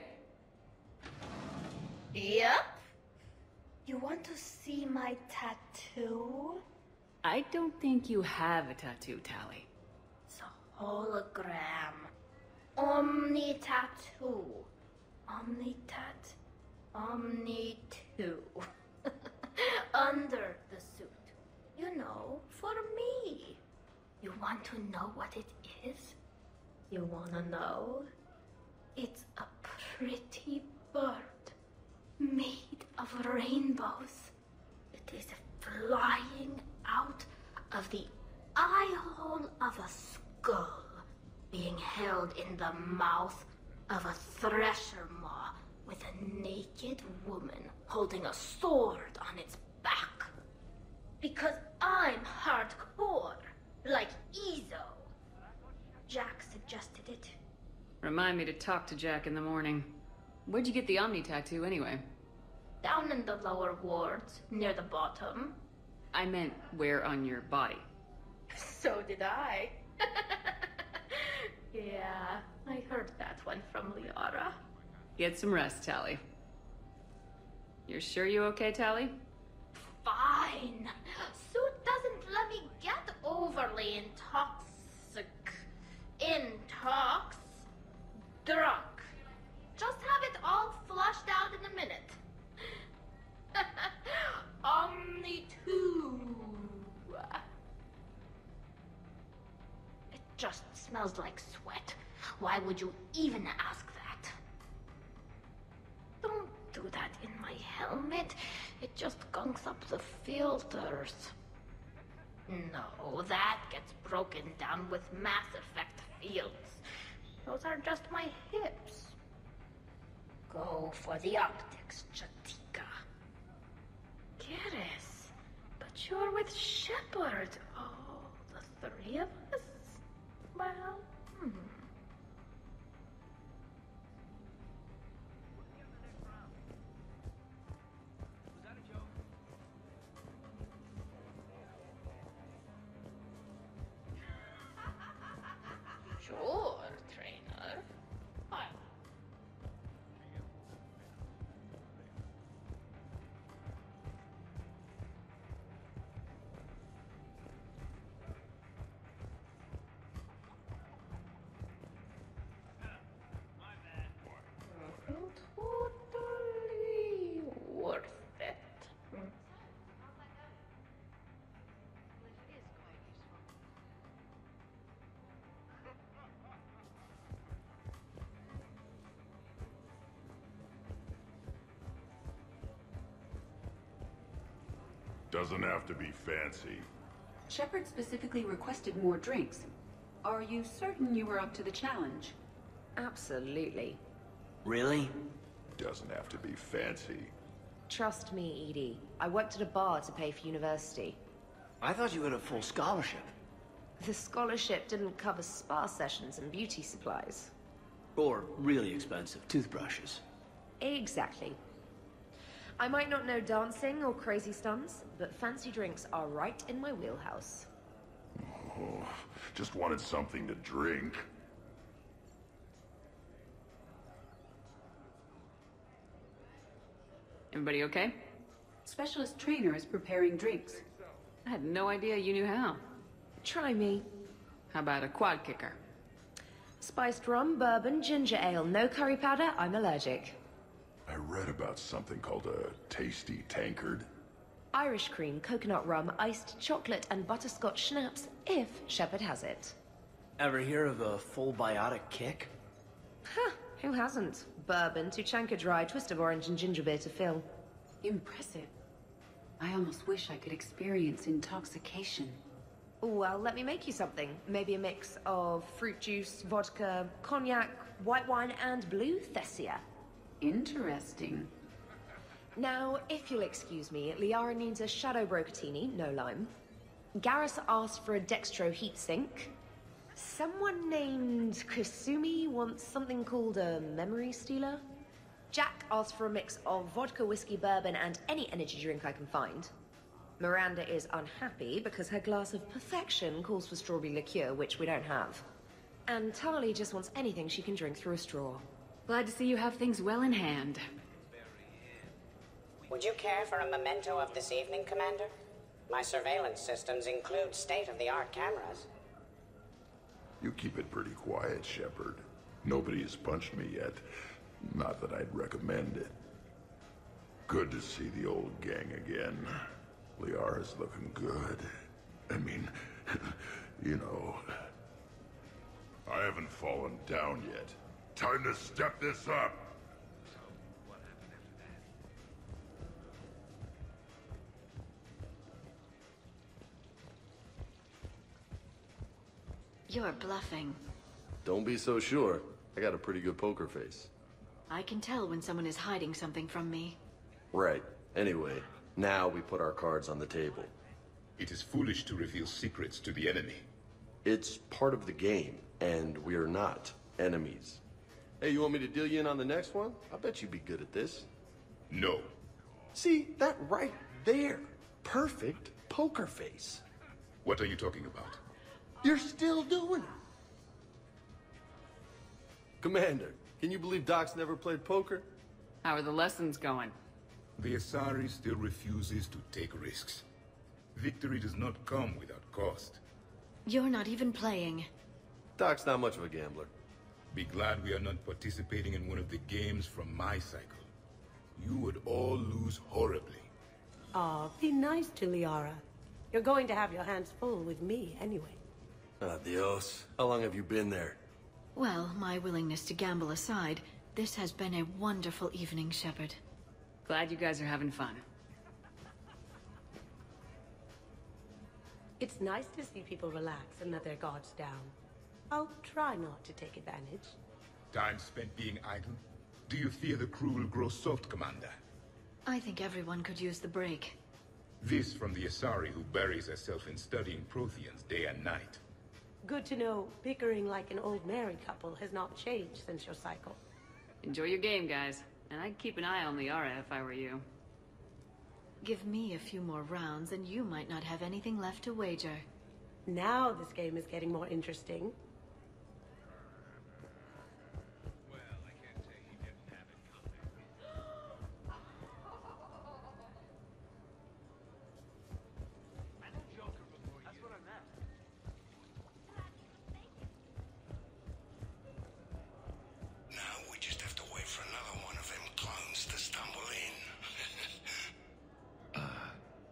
Yep. You want to see my tattoo? I don't think you have a tattoo, Tally. It's a hologram. Omni tattoo. Omni-tat. Omni-2. Under the suit. You know, for me. You want to know what it is? You wanna know? It's a pretty bird made of rainbows. It is flying out of the eye hole of a skull, being held in the mouth of a thresher maw with a naked woman holding a sword on its back. Because I'm hardcore, like Ezo. Jack suggested it. Remind me to talk to Jack in the morning. Where'd you get the Omni tattoo, anyway? Down in the lower wards, near the bottom. I meant where on your body. So did I. Yeah, I heard that one from Liara. Get some rest, Tally. You're sure you okay, Tally? Fine. Suit doesn't let me get overly drunk. Just have it all flushed out in a minute. Omni-2. It just smells like sweat. Why would you even ask that? Don't do that in my helmet. It just gunks up the filters. No, that gets broken down with Mass Effect fields. Those are just my hips. Go for the optics, Chatika. Keres, but you're with Shepard. Oh, the three of us? Well, Sure, trainer. Doesn't have to be fancy. Shepard specifically requested more drinks. Are you certain you were up to the challenge? Absolutely. Really? Doesn't have to be fancy. Trust me, Edie. I worked at a bar to pay for university. I thought you had a full scholarship. The scholarship didn't cover spa sessions and beauty supplies. Or really expensive toothbrushes. Exactly. I might not know dancing or crazy stunts, but fancy drinks are right in my wheelhouse. Oh, just wanted something to drink. Everybody okay? Specialist trainer is preparing drinks. I had no idea you knew how. Try me. How about a quad kicker? Spiced rum, bourbon, ginger ale, no curry powder, I'm allergic. I read about something called a tasty tankard. Irish cream, coconut rum, iced chocolate, and butterscotch schnapps, if Shepard has it. Ever hear of a full biotic kick? Huh, who hasn't? Bourbon, Tuchanka Dry, twist of orange, and ginger beer to fill. Impressive. I almost wish I could experience intoxication. Well, let me make you something. Maybe a mix of fruit juice, vodka, cognac, white wine, and blue Thessia. Interesting. Now, if you'll excuse me, Liara needs a Shadow Brocatini, no lime. Garrus asked for a Dextro heatsink. Someone named Kasumi wants something called a Memory Stealer. Jack asked for a mix of vodka, whiskey, bourbon, and any energy drink I can find. Miranda is unhappy because her glass of perfection calls for strawberry liqueur, which we don't have. And Tali just wants anything she can drink through a straw. Glad to see you have things well in hand. Would you care for a memento of this evening, Commander? My surveillance systems include state-of-the-art cameras. You keep it pretty quiet, Shepard. Nobody has punched me yet. Not that I'd recommend it. Good to see the old gang again. Liara's looking good. I mean, you know... I haven't fallen down yet. Time to step this up! You're bluffing. Don't be so sure. I got a pretty good poker face. I can tell when someone is hiding something from me. Right. Anyway, now we put our cards on the table. It is foolish to reveal secrets to the enemy. It's part of the game, and we're not enemies. Hey, you want me to deal you in on the next one? I bet you'd be good at this. No. See, that right there. Perfect poker face. What are you talking about? You're still doing it. Commander, can you believe Doc's never played poker? How are the lessons going? The Asari still refuses to take risks. Victory does not come without cost. You're not even playing. Doc's not much of a gambler. Be glad we are not participating in one of the games from my cycle. You would all lose horribly. Aw, be nice to Liara. You're going to have your hands full with me anyway. Adios. How long have you been there? Well, my willingness to gamble aside, this has been a wonderful evening, Shepard. Glad you guys are having fun. It's nice to see people relax and let their guards down. I'll try not to take advantage. Time spent being idle? Do you fear the crew will grow soft, Commander? I think everyone could use the break. This from the Asari who buries herself in studying Protheans day and night. Good to know bickering like an old married couple has not changed since your cycle. Enjoy your game, guys. And I'd keep an eye on Liara if I were you. Give me a few more rounds and you might not have anything left to wager. Now this game is getting more interesting.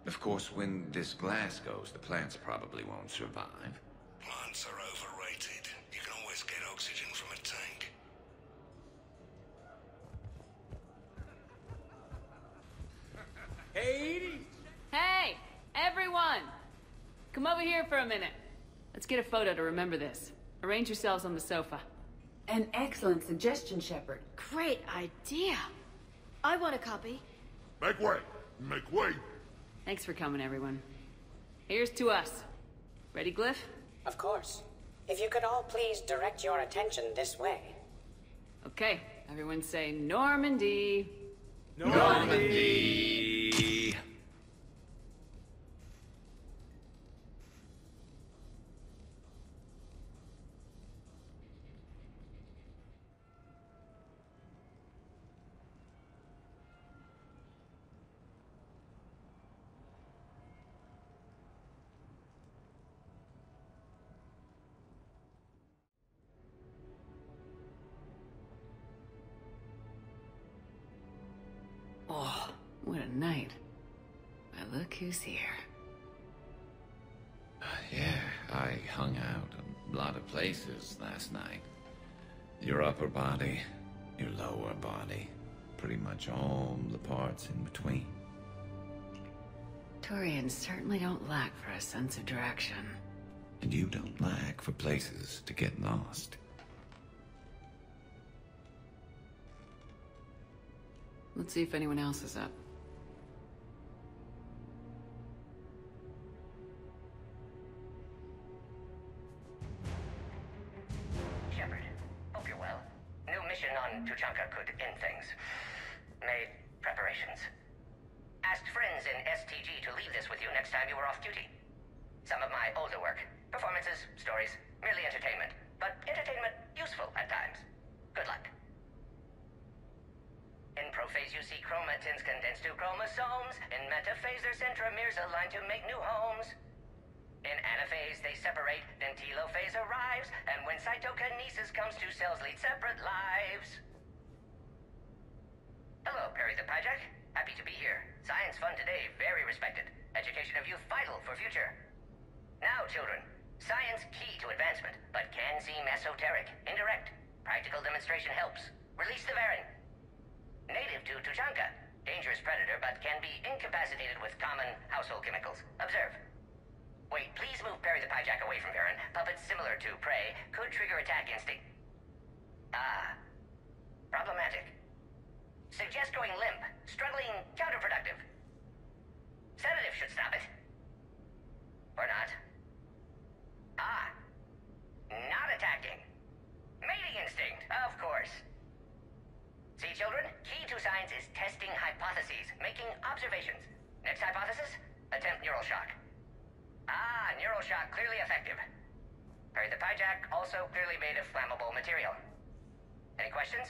Of course, when this glass goes, the plants probably won't survive. Plants are overrated. You can always get oxygen from a tank. Hey, Edie! Hey! Everyone! Come over here for a minute. Let's get a photo to remember this. Arrange yourselves on the sofa. An excellent suggestion, Shepard. Great idea. I want a copy. Make way! Make way! Thanks for coming, everyone. Here's to us. Ready, Glyph? Of course. If you could all please direct your attention this way. Okay, everyone say Normandy. Normandy! Oh, what a night. But look who's here. Yeah, I hung out a lot of places last night. Your upper body, your lower body, pretty much all the parts in between. Turians certainly don't lack for a sense of direction. And you don't lack for places to get lost. Let's see if anyone else is up. Shepard, hope you're well. New mission on Tuchanka could end things. Made preparations. Asked friends in STG to leave this with you next time you were off duty. Some of my older work. Performances, stories, merely entertainment. But entertainment useful at times. Good luck. In prophase, you see chromatins condensed to chromosomes. In metaphase, their centromeres align to make new homes. In anaphase, they separate, then telophase arrives, and when cytokinesis comes, two cells lead separate lives. Hello, Perry the Pajak. Happy to be here. Science fun today, very respected. Education of youth vital for future. Now, children, science key to advancement, but can seem esoteric, indirect. Practical demonstration helps. Release the Varin. Native to Tuchanka. Dangerous predator, but can be incapacitated with common household chemicals. Observe. Wait, please move Perry the Pajak away from Varin. Puppets similar to prey could trigger attack instinct. Ah. Problematic. Suggest going limp. Struggling counterproductive. Sedative should stop it. Or not. Ah. Not attacking. Mating instinct, of course. See, children? Key to science is testing hypotheses, making observations. Next hypothesis? Attempt neural shock. Ah, neural shock clearly effective. Perry the Pajak also clearly made of flammable material. Any questions?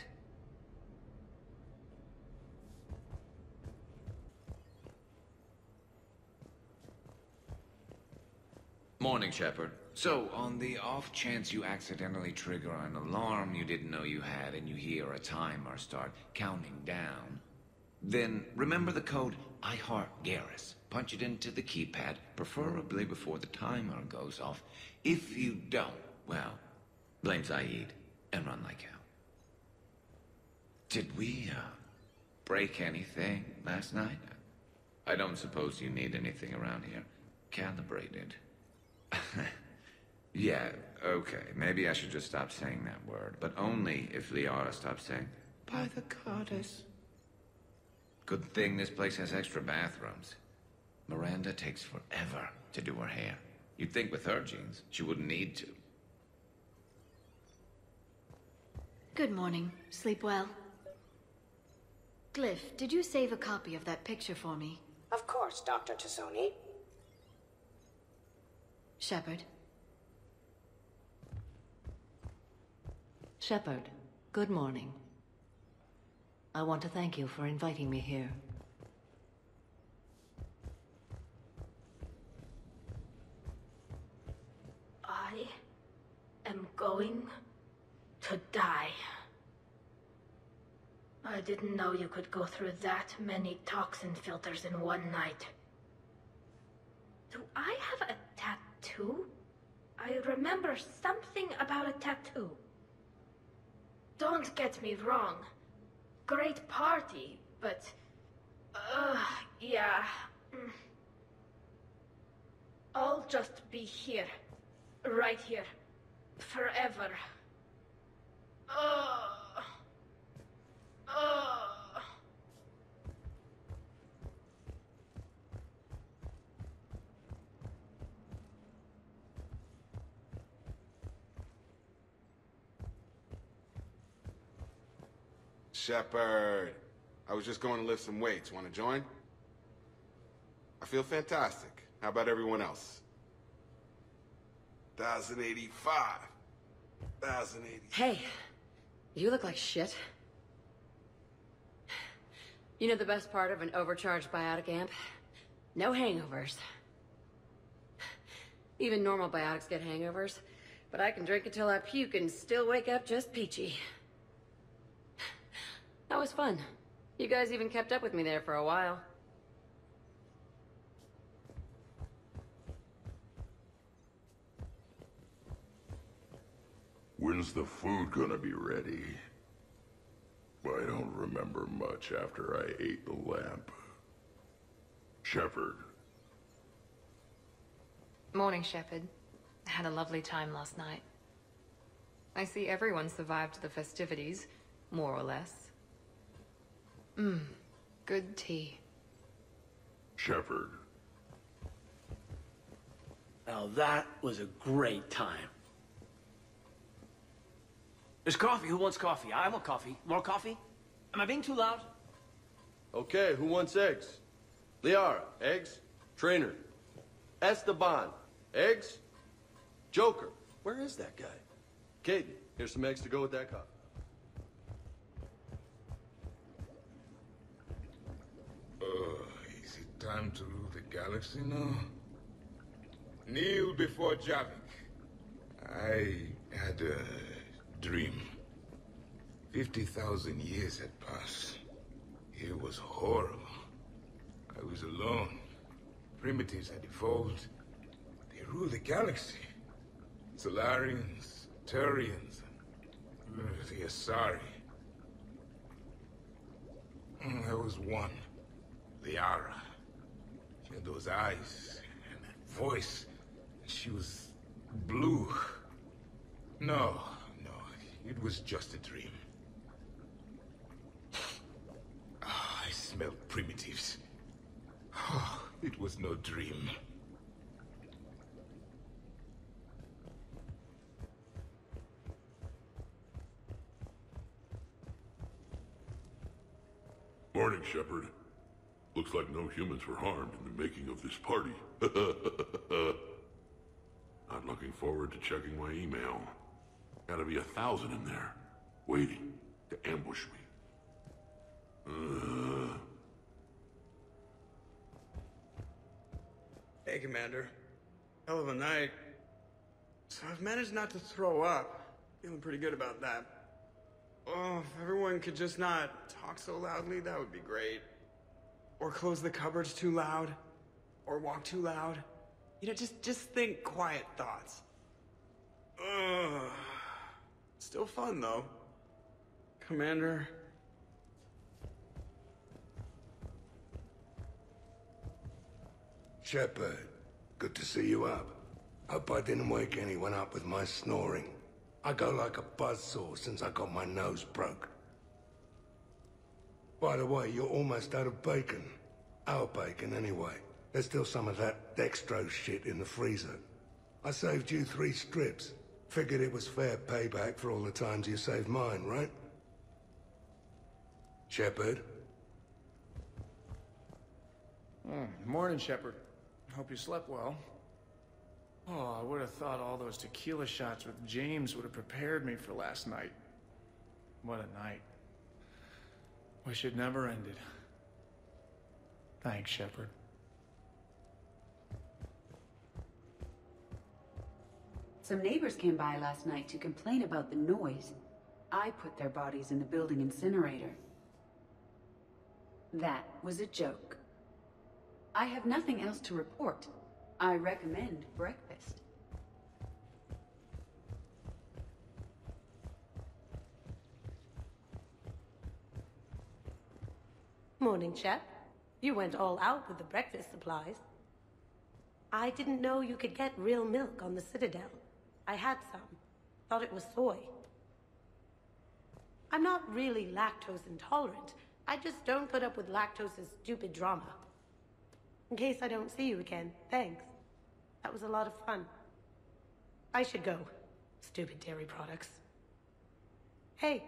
Morning, Shepard. So, on the off chance you accidentally trigger an alarm you didn't know you had and you hear a timer start counting down, then remember the code I Heart Garrus. Punch it into the keypad, preferably before the timer goes off. If you don't, well, blame Zaid and run like hell. Did we, break anything last night? I don't suppose you need anything around here calibrated. Yeah, okay. Maybe I should just stop saying that word, but only if Liara stops saying, by the goddess. Good thing this place has extra bathrooms. Miranda takes forever to do her hair. You'd think with her genes, she wouldn't need to. Good morning. Sleep well? Glyph, did you save a copy of that picture for me? Of course, Dr. Tassoni. Shepard. Shepard, good morning. I want to thank you for inviting me here. I am going to die. I didn't know you could go through that many toxin filters in one night. Do I have a tattoo? I remember something about a tattoo. Don't get me wrong. Great party, but... yeah. be here. Right here. Forever. Oh. Oh. Shepard, I was just going to lift some weights. Want to join? I feel fantastic. How about everyone else? 1,085. 1,080. Hey, you look like shit. You know the best part of an overcharged biotic amp? No hangovers. Even normal biotics get hangovers, but I can drink until I puke and still wake up just peachy. That was fun. You guys even kept up with me there for a while. When's the food gonna be ready? I don't remember much after I ate the lamp. Shepard. Morning, Shepard. Had a lovely time last night. I see everyone survived the festivities, more or less. Good tea. Shepard. Now that was a great time. There's coffee. Who wants coffee? I want coffee. More coffee? Am I being too loud? Okay, who wants eggs? Liara, eggs? Trainer. Esteban, eggs? Joker, where is that guy? Caden, here's some eggs to go with that coffee. Is it time to rule the galaxy now? Kneel before Javik. I had a dream. 50,000 years had passed. It was horrible. I was alone. Primitives had evolved. They ruled the galaxy. Solarians, Turians, the Asari. There was one. Liara. She had those eyes and that voice. She was blue. No, it was just a dream. I smelled primitives. It was no dream. Morning, Shepard. Looks like no humans were harmed in the making of this party. Not looking forward to checking my email. Gotta be 1,000 in there, waiting to ambush me. Hey, Commander. Hell of a night. So I've managed not to throw up. Feeling pretty good about that. Oh, if everyone could just not talk so loudly, that would be great. Or close the cupboards too loud. Or walk too loud. You know, just think quiet thoughts. Still fun, though. Commander. Shepard, good to see you up. Hope I didn't wake anyone up with my snoring. I go like a buzzsaw since I got my nose broke. By the way, you're almost out of bacon. Our bacon, anyway. There's still some of that dextrose shit in the freezer. I saved you 3 strips. Figured it was fair payback for all the times you saved mine, right? Shepard? Morning, Shepard. Hope you slept well. Oh, I would have thought all those tequila shots with James would have prepared me for last night. What a night. Wish it never ended. Thanks, Shepard. Some neighbors came by last night to complain about the noise. I put their bodies in the building incinerator. That was a joke. I have nothing else to report. I recommend breakfast. Morning, Shep. You went all out with the breakfast supplies. I didn't know you could get real milk on the Citadel. I had some. Thought it was soy. I'm not really lactose intolerant. I just don't put up with lactose's stupid drama. In case I don't see you again, thanks. That was a lot of fun. I should go. Stupid dairy products. Hey,